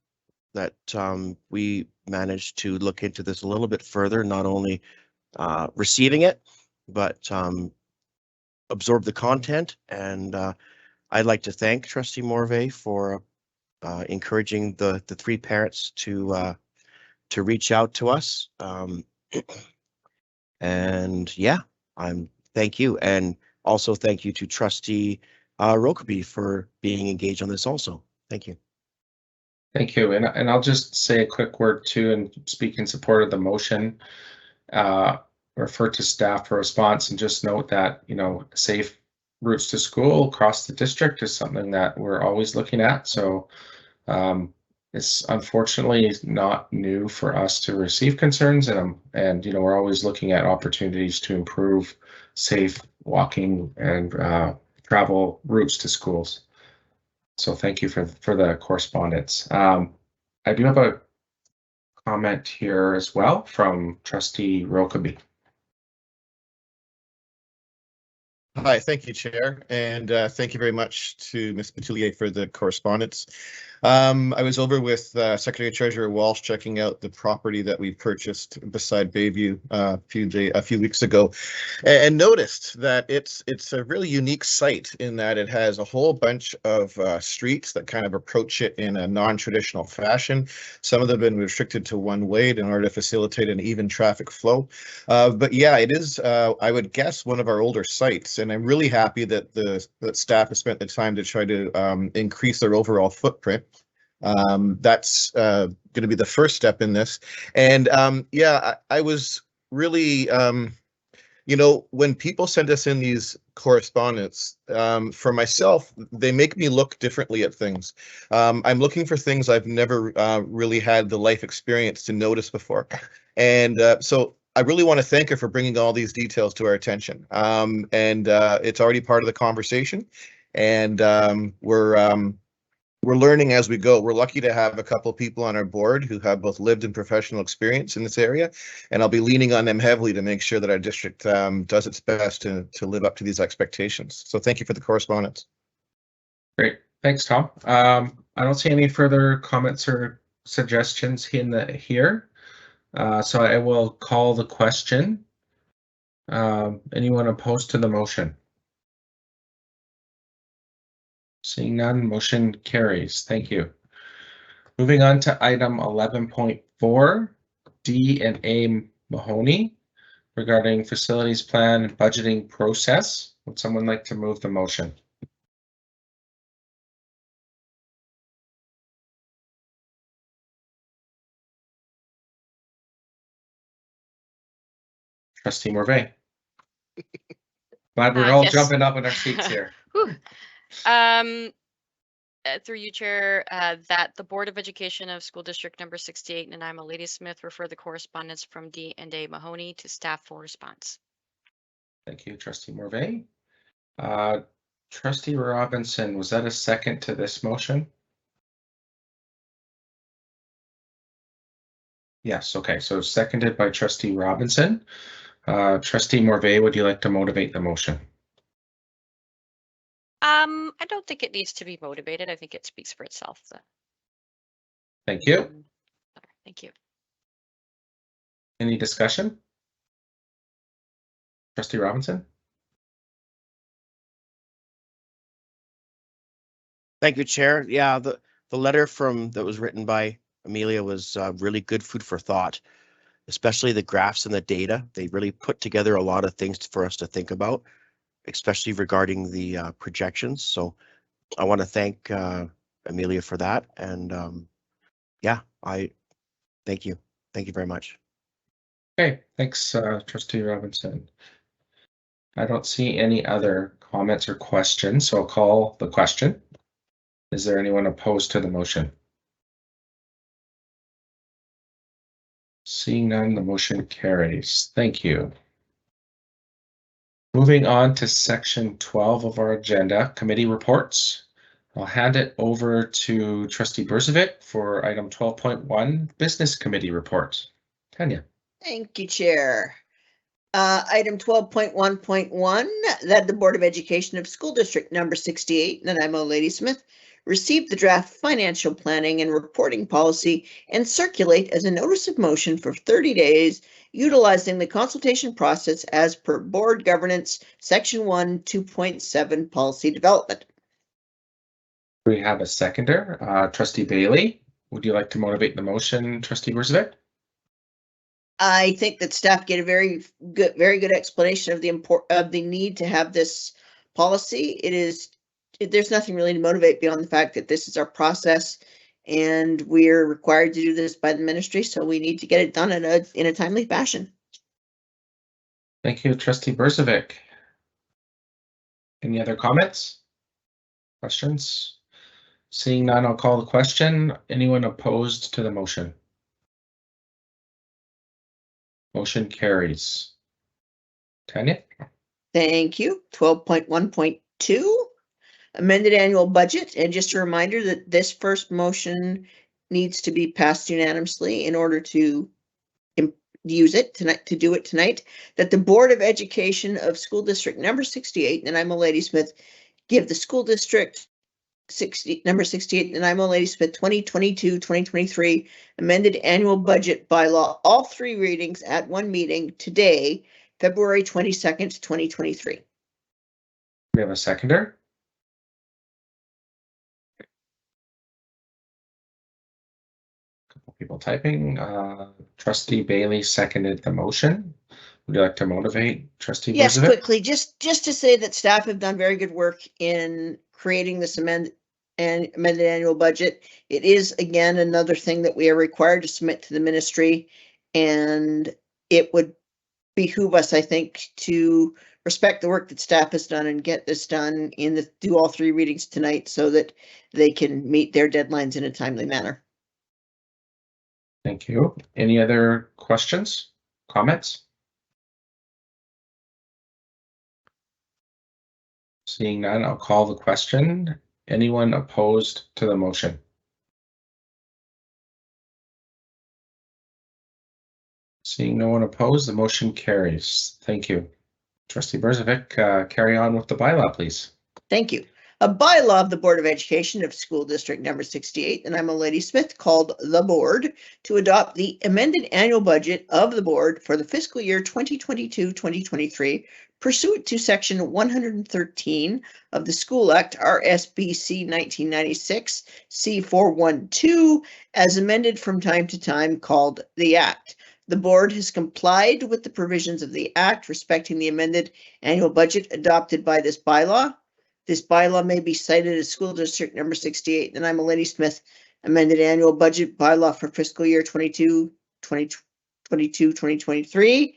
we managed to look into this a little bit further, not only receiving it, but absorb the content. And I'd like to thank Trustee Morvay for encouraging the three parents to reach out to us. And yeah, thank you. And also thank you to Trustee Rokeby for being engaged on this also. Thank you. thank you. And I'll just say a quick word too and speak in support of the motion. Refer to staff for response and just note that, you know, safe routes to school across the district is something that we're always looking at. So it's unfortunately not new for us to receive concerns, and you know, we're always looking at opportunities to improve safe walking and travel routes to schools. So thank you for the correspondence. I do have a comment here as well from Trustee Rokeby. Hi, thank you, Chair, and thank you very much to Ms. Petelier for the correspondence. I was over with Secretary Treasurer Walsh checking out the property that we purchased beside Bayview a few weeks ago, and noticed that it's a really unique site in that it has a whole bunch of streets that kind of approach it in a non-traditional fashion. Some of them have been restricted to one way in order to facilitate an even traffic flow. But yeah, it is, I would guess, one of our older sites, and I'm really happy that that staff has spent the time to try to increase their overall footprint. That's going to be the first step in this. And yeah, I was really, you know, when people send us in these correspondence, for myself, they make me look differently at things. I'm looking for things I've never really had the life experience to notice before. And so I really want to thank her for bringing all these details to our attention. And it's already part of the conversation. And we're learning as we go. We're lucky to have a couple of people on our board who have both lived and professional experience in this area, and I'll be leaning on them heavily to make sure that our district does its best to live up to these expectations. So thank you for the correspondence. Great, thanks, Tom. I don't see any further comments or suggestions here. So I will call the question. Anyone opposed to the motion? Seeing none, motion carries. Thank you. Moving on to item 11.4, D and A Mahoney, regarding facilities plan and budgeting process. Would someone like to move the motion? Trustee Morvay. Glad we're all Yes. jumping up in our seats here. Through you, Chair, that the Board of Education of School District number 68, Nanaimo Ladysmith, refer the correspondence from D and A Mahoney to staff for response. Thank you, Trustee Morvay. Trustee Robinson, was that a second to this motion? Yes, okay, so seconded by Trustee Robinson. Trustee Morvay, would you like to motivate the motion? I don't think it needs to be motivated. I think it speaks for itself. So. Thank you. Thank you. Any discussion? Trustee Robinson? Thank you, Chair. Yeah, the letter that was written by Amelia was really good food for thought, especially the graphs and the data. They really put together a lot of things for us to think about, especially regarding the projections. So I want to thank Amelia for that. And yeah, I thank you. Thank you very much. Okay, thanks, Trustee Robinson. I don't see any other comments or questions, so I'll call the question. Is there anyone opposed to the motion? Seeing none, the motion carries. Thank you. Moving on to section 12 of our agenda, committee reports. I'll hand it over to Trustee Berzovic for item 12.1, business committee report. Tanya. Thank you, Chair. Item 12.1.1, that the Board of Education of School District number 68, Nanaimo Ladysmith, receive the draft financial planning and reporting policy and circulate as a notice of motion for 30 days, utilizing the consultation process as per Board Governance Section 1, 2.7 Policy Development. We have a seconder, Trustee Bailey. Would you like to motivate the motion, Trustee Berzovic? I think that staff get a very good explanation of the need to have this policy. There's nothing really to motivate beyond the fact that this is our process and we're required to do this by the ministry. So we need to get it done in a timely fashion. Thank you, Trustee Berzovic. Any other comments? Questions? Seeing none, I'll call the question. Anyone opposed to the motion? Motion carries. Tanya? Thank you. 12.1.2, amended annual budget. And just a reminder that this first motion needs to be passed unanimously in order to use it tonight, to do it tonight, that the Board of Education of School District number 68, and I'm a Lady Smith, give the school district number 68, and I'm a Lady Smith 2022-2023 amended annual budget bylaw, all 3 readings at one meeting today, February 22nd, 2023. We have a seconder. Couple people typing. Trustee Bailey seconded the motion. Would you like to motivate Trustee Yes, Berzovic? quickly, just to say that staff have done very good work in creating this amended annual budget. It is, again, another thing that we are required to submit to the ministry, and it would behoove us, I think, to respect the work that staff has done and get this done do all 3 readings tonight so that they can meet their deadlines in a timely manner. Thank you. Any other questions, comments? Seeing none, I'll call the question. Anyone opposed to the motion? Seeing no one opposed, the motion carries. Thank you. Trustee Berzovic, carry on with the bylaw, please. Thank you. A bylaw of the Board of Education of School District number 68, and I'm a Lady Smith, called the Board to adopt the amended annual budget of the board for the fiscal year 2022-2023 pursuant to section 113 of the School Act RSBC 1996 C412 as amended from time to time, called the Act. The board has complied with the provisions of the Act respecting the amended annual budget adopted by this bylaw. This bylaw may be cited as School District number 68, and I'm a Lady Smith amended annual budget bylaw for fiscal year 2022-2023.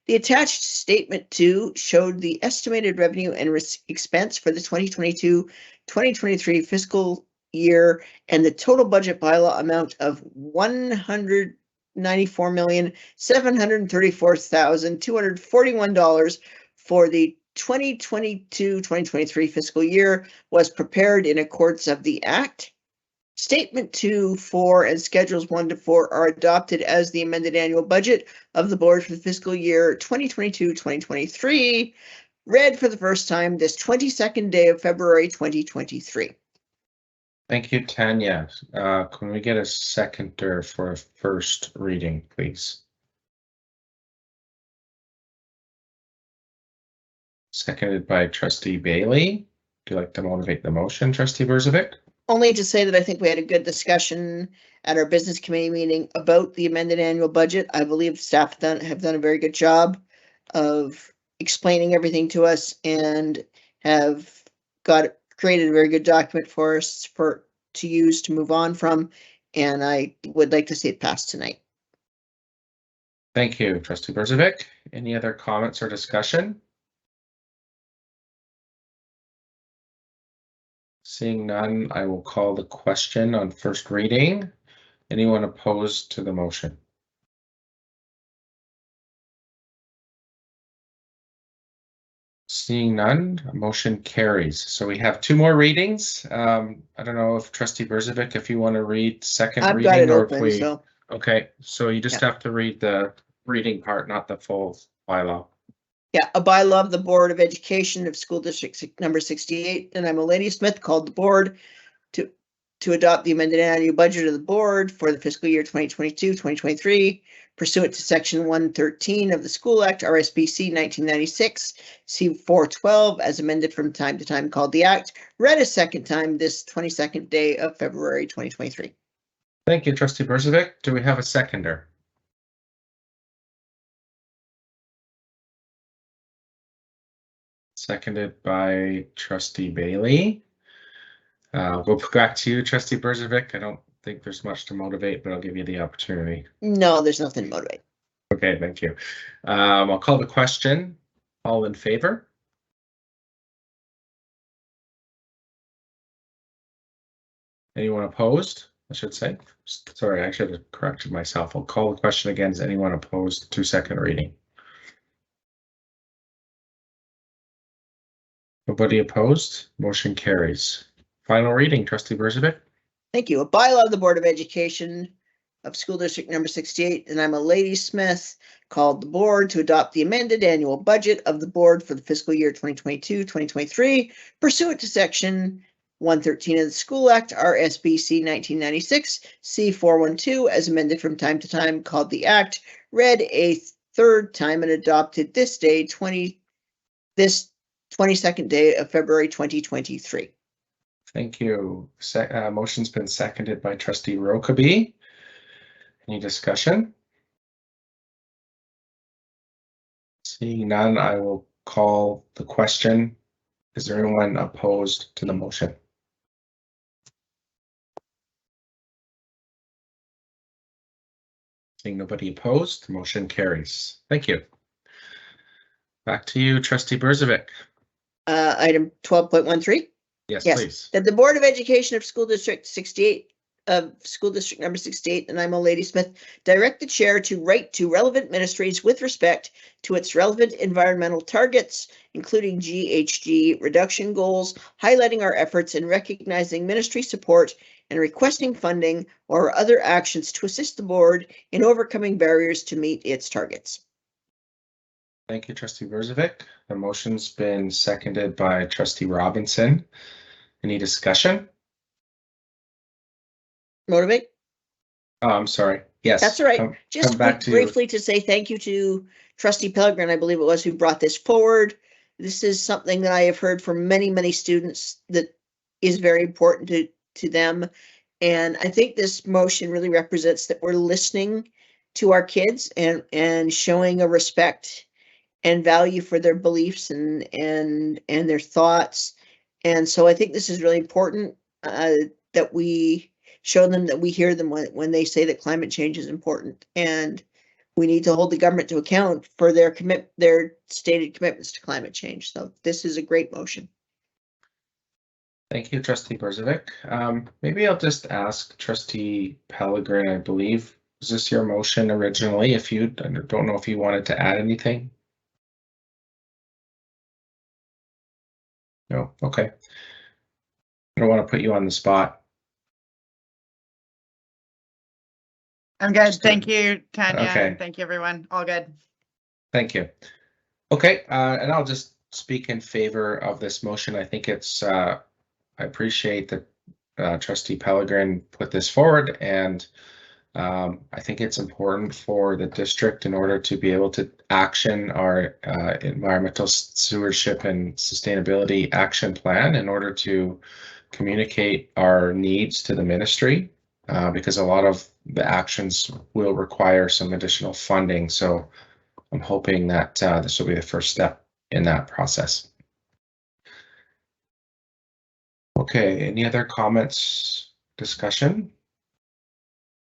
The attached statement 2 showed the estimated revenue and expense for the 2022-2023 fiscal year and the total budget bylaw amount of $194,734,241 for the 2022-2023 fiscal year was prepared in accordance of the Act. Statement 2, 4, and Schedules 1 to 4 are adopted as the amended annual budget of the board for the fiscal year 2022-2023, read for the first time this 22nd day of February 2023. Thank you, Tanya. Can we get a seconder for a first reading, please? Seconded by Trustee Bailey. Would you like to motivate the motion, Trustee Berzovic? Only to say that I think we had a good discussion at our business committee meeting about the amended annual budget. I believe staff have done a very good job of explaining everything to us and have created a very good document for us to use to move on from. And I would like to see it passed tonight. Thank you, Trustee Berzovic. Any other comments or discussion? Seeing none, I will call the question on first reading. Anyone opposed to the motion? Seeing none, motion carries. So we have 2 more readings. I don't know if Trustee Berzovic, if you want to read second I've reading, got it or open, if we. so Okay, so you just have to read the reading part, not the full bylaw. yeah, a bylaw of the Board of Education of School District number 68, and I'm a Lady Smith, called the board to adopt the amended annual budget of the board for the fiscal year 2022-2023 pursuant to section 113 of the School Act RSBC 1996 C412 as amended from time to time, called the Act, read a second time this 22nd day of February 2023. Thank you, Trustee Berzovic. Do we have a seconder? Seconded by Trustee Bailey. We'll go back to you, Trustee Berzovic. I don't think there's much to motivate, but I'll give you the opportunity. No, there's nothing to motivate. Okay, thank you. I'll call the question. All in favor? Anyone opposed? I should say. Sorry, I should have corrected myself. I'll call the question again. Is anyone opposed to second reading? Nobody opposed. Motion carries. Final reading, Trustee Berzovic. Thank you. A bylaw of the Board of Education of School District number 68, and I'm a Ladysmith, called the board to adopt the amended annual budget of the board for the fiscal year 2022-2023 pursuant to section 113 of the School Act, RSBC 1996, C412, as amended from time to time, called the Act, read a third time and adopted this day, 22nd day of February 2023. Thank you. Motion's been seconded by Trustee Rokeby. Any discussion? Seeing none, I will call the question. Is there anyone opposed to the motion? Seeing nobody opposed, the motion carries. Thank you. Back to you, Trustee Berzovic. Item 12.13. Yes, Yes. please. That the Board of Education of School District 68 of School District number 68, and I'm a Ladysmith, direct the chair to write to relevant ministries with respect to its relevant environmental targets, including GHG reduction goals, highlighting our efforts in recognizing ministry support and requesting funding or other actions to assist the board in overcoming barriers to meet its targets. Thank you, Trustee Berzovic. The motion's been seconded by Trustee Robinson. Any discussion? Motivate? Oh, I'm sorry. Yes. That's all right. Come Just back to you. briefly to say thank you to Trustee Pellegrin, I believe it was, who brought this forward. This is something that I have heard from many, many students that is very important to them. And I think this motion really represents that we're listening to our kids and showing a respect and value for their beliefs and their thoughts. And so I think this is really important that we show them that we hear them when they say that climate change is important, and we need to hold the government to account for their stated commitments to climate change. So this is a great motion. Thank you, Trustee Berzovic. Maybe I'll just ask Trustee Pellegrin, I believe, was this your motion originally? I don't know if you wanted to add anything. No, okay. I don't want to put you on the spot. I'm good. Thank you, Tanya. Okay. And thank you, everyone. All good. Thank you. Okay, and I'll just speak in favor of this motion. I think it's, I appreciate that Trustee Pellegrin put this forward, and I think it's important for the district in order to be able to action our environmental stewardship and sustainability action plan in order to communicate our needs to the ministry, because a lot of the actions will require some additional funding. So I'm hoping that this will be the first step in that process. Okay, any other comments, discussion?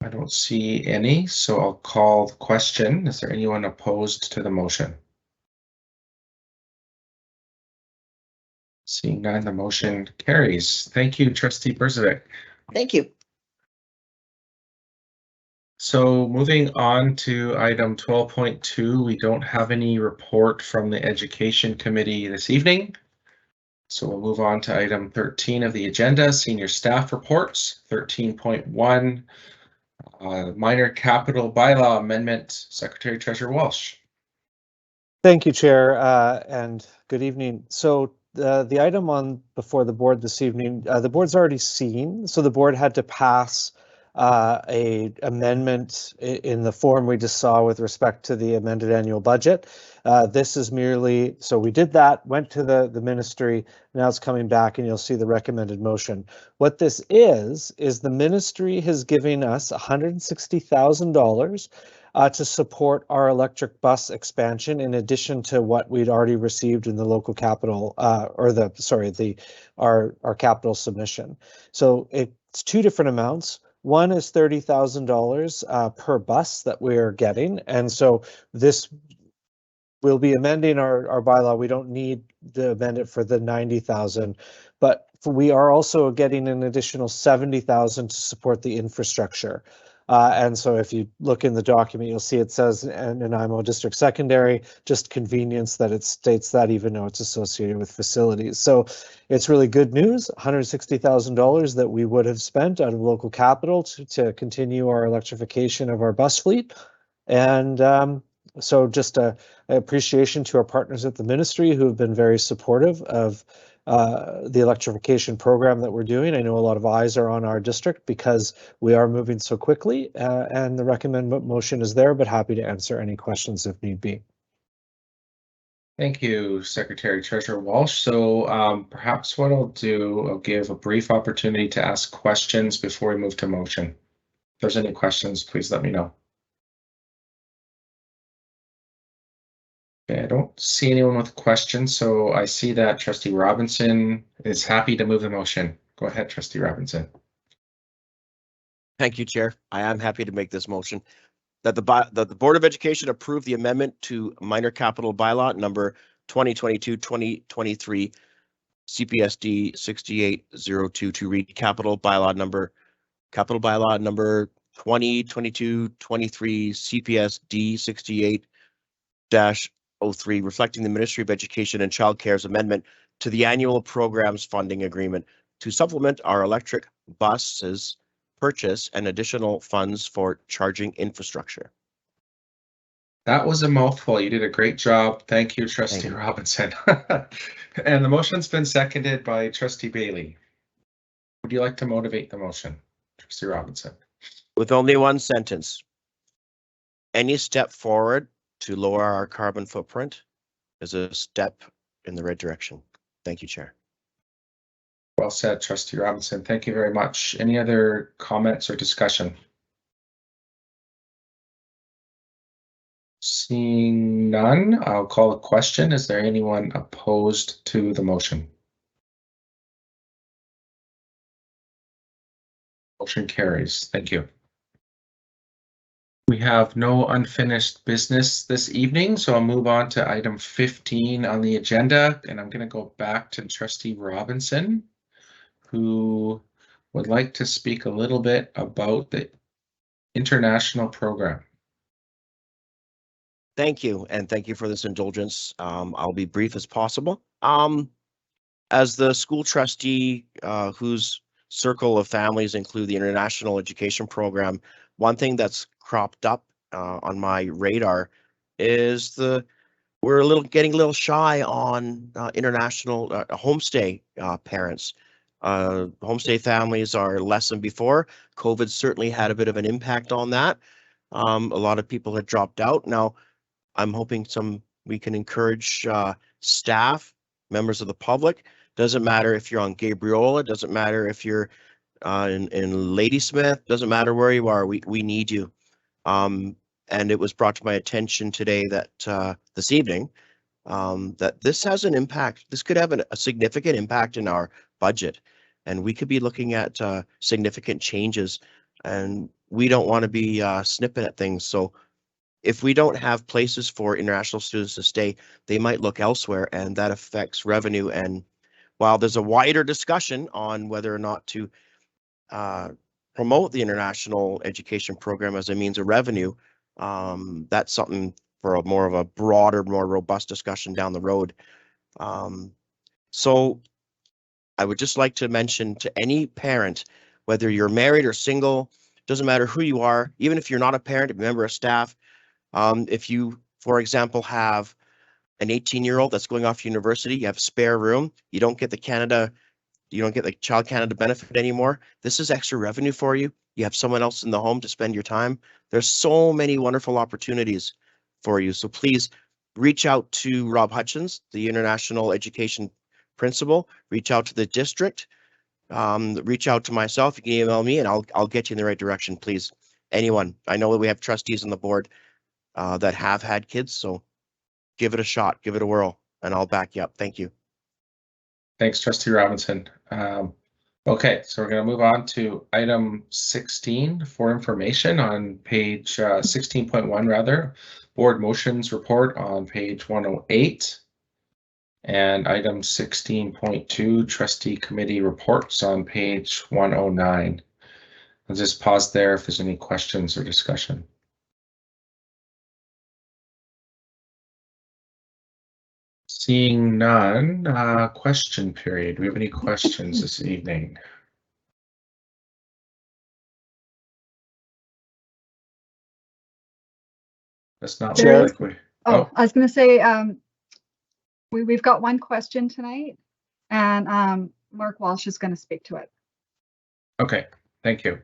I don't see any, so I'll call the question. Is there anyone opposed to the motion? Seeing none, the motion carries. Thank you, Trustee Berzovic. Thank you. So moving on to item 12.2, we don't have any report from the Education Committee this evening. So we'll move on to item 13 of the agenda, senior staff reports. 13.1, minor capital bylaw amendment, Secretary Treasurer Walsh. Thank you, Chair, and good evening. So the item on before the board this evening, the board's already seen. So the board had to pass a amendment in the form we just saw with respect to the amended annual budget. This is merely, so we did that, went to the ministry, now it's coming back and you'll see the recommended motion. What this is the ministry has given us $160,000 to support our electric bus expansion in addition to what we'd already received in the local capital, our capital submission. So it's two different amounts. One is $30,000 per bus that we're getting, and so this will be amending our bylaw. We don't need to amend it for the 90,000, but we are also getting an additional 70,000 to support the infrastructure. And so if you look in the document, you'll see it says Nanaimo District Secondary, just convenience that it states that even though it's associated with facilities. So it's really good news, $160,000 that we would have spent out of local capital to continue our electrification of our bus fleet. And so just a appreciation to our partners at the ministry who have been very supportive of the electrification program that we're doing. I know a lot of eyes are on our district because we are moving so quickly, and the recommended motion is there, but happy to answer any questions if need be. Thank you, Secretary Treasurer Walsh. So perhaps what I'll do, I'll give a brief opportunity to ask questions before we move to motion. If there's any questions, please let me know. Okay, I don't see anyone with questions, so I see that Trustee Robinson is happy to move the motion. Go ahead, Trustee Robinson. Thank you, Chair. I am happy to make this motion that the Board of Education approve the amendment to minor capital bylaw number 2022-2023 CPSD 6802 to read capital bylaw number 2022-23 CPSD 68-03, reflecting the Ministry of Education and Child Care's amendment to the annual programs funding agreement to supplement our electric buses purchase and additional funds for charging infrastructure. That was a mouthful. You did a great job. Thank you, Trustee Robinson. And the motion's been seconded by Trustee Bailey. Would you like to motivate the motion, Trustee Robinson? With only one sentence. Any step forward to lower our carbon footprint is a step in the right direction. Thank you, Chair. Well said, Trustee Robinson. Thank you very much. Any other comments or discussion? Seeing none, I'll call a question. Is there anyone opposed to the motion? Motion carries. Thank you. We have no unfinished business this evening, so I'll move on to item 15 on the agenda, and I'm going to go back to Trustee Robinson, who would like to speak a little bit about the international program. Thank you, and thank you for this indulgence. I'll be brief as possible. As the school trustee whose circle of families include the international education program, one thing that's cropped up on my radar is we're getting a little shy on international homestay parents. Homestay families are less than before. COVID certainly had a bit of an impact on that. A lot of people had dropped out. Now, I'm hoping we can encourage staff, members of the public. Doesn't matter if you're on Gabriola, doesn't matter if you're in Ladysmith, doesn't matter where you are, we need you. And it was brought to my attention today that this evening that this has an impact. This could have a significant impact in our budget, and we could be looking at significant changes, and we don't want to be snipping at things. So if we don't have places for international students to stay, they might look elsewhere, and that affects revenue. And while there's a wider discussion on whether or not to promote the international education program as a means of revenue, that's something for a more of a broader, more robust discussion down the road. So I would just like to mention to any parent, whether you're married or single, doesn't matter who you are, even if you're not a parent, a member of staff, if you, for example, have an 18-year-old that's going off to university, you have spare room, you don't get the Child Canada benefit anymore. This is extra revenue for you. You have someone else in the home to spend your time. There's so many wonderful opportunities for you. So please reach out to Rob Hutchins, the international education principal, reach out to the district, reach out to myself. You can email me and I'll get you in the right direction, please. Anyone. I know that we have trustees on the board that have had kids, so give it a shot, give it a whirl, and I'll back you up. Thank you. Thanks, Trustee Robinson. Okay, so we're going to move on to item 16 for information on page 16.1 rather, board motions report on page 108, and item 16.2 trustee committee reports on page 109. I'll just pause there if there's any questions or discussion. Seeing none, question period. Do we have any questions this evening? That's not Chair? look like we. Oh, I was going to say, we've got one question tonight, and Mark Walsh is going to speak to it. Okay, thank you.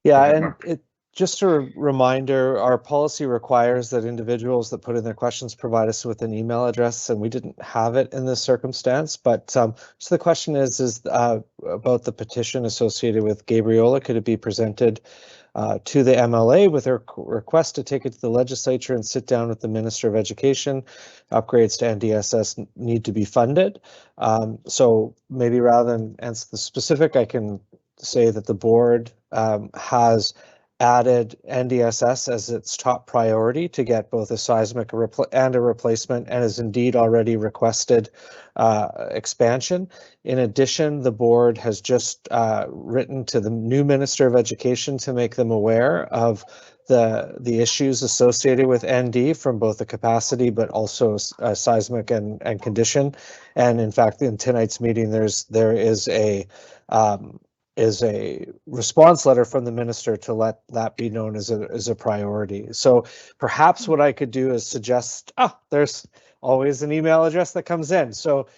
Yeah, ahead, and Mark. just a reminder, our policy requires that individuals that put in their questions provide us with an email address, and we didn't have it in this circumstance. But so the question is about the petition associated with Gabriola. Could it be presented to the MLA with a request to take it to the legislature and sit down with the Minister of Education? Upgrades to NDSS need to be funded. So maybe rather than answer the specific, I can say that the board has added NDSS as its top priority to get both a seismic and a replacement, and has indeed already requested expansion. In addition, the board has just written to the new Minister of Education to make them aware of the issues associated with ND from both the capacity but also seismic and condition. And in fact, in tonight's meeting, there is a response letter from the minister to let that be known as a priority. So perhaps what I could do is suggest, there's always an email address that comes in. So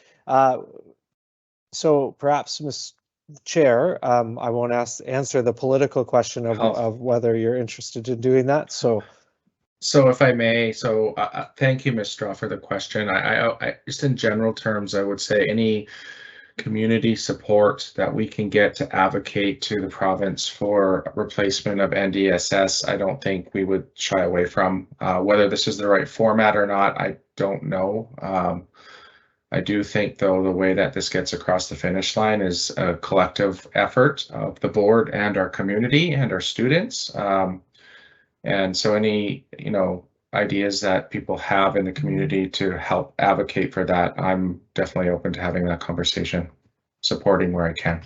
perhaps, Ms. Chair, I won't answer the political question of whether you're interested in doing that. So if I may, thank you, Ms. Straw, for the question. I just in general terms, I would say any community support that we can get to advocate to the province for replacement of NDSS, I don't think we would shy away from. Whether this is the right format or not, I don't know. I do think, though, the way that this gets across the finish line is a collective effort of the board and our community and our students. And so any, ideas that people have in the community to help advocate for that, I'm definitely open to having that conversation, supporting where I can.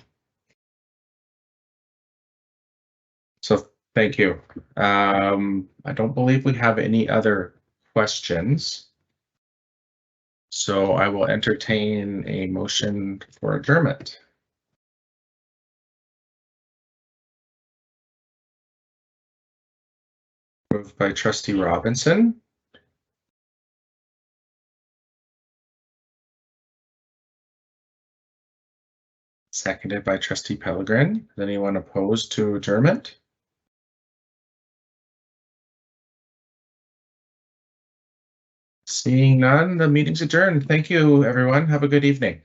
So thank you. I don't believe we have any other questions. So I will entertain a motion for adjournment. Moved by Trustee Robinson. Seconded by Trustee Pellegrin. Is anyone opposed to adjournment? Seeing none, the meeting's adjourned. Thank you, everyone. Have a good evening.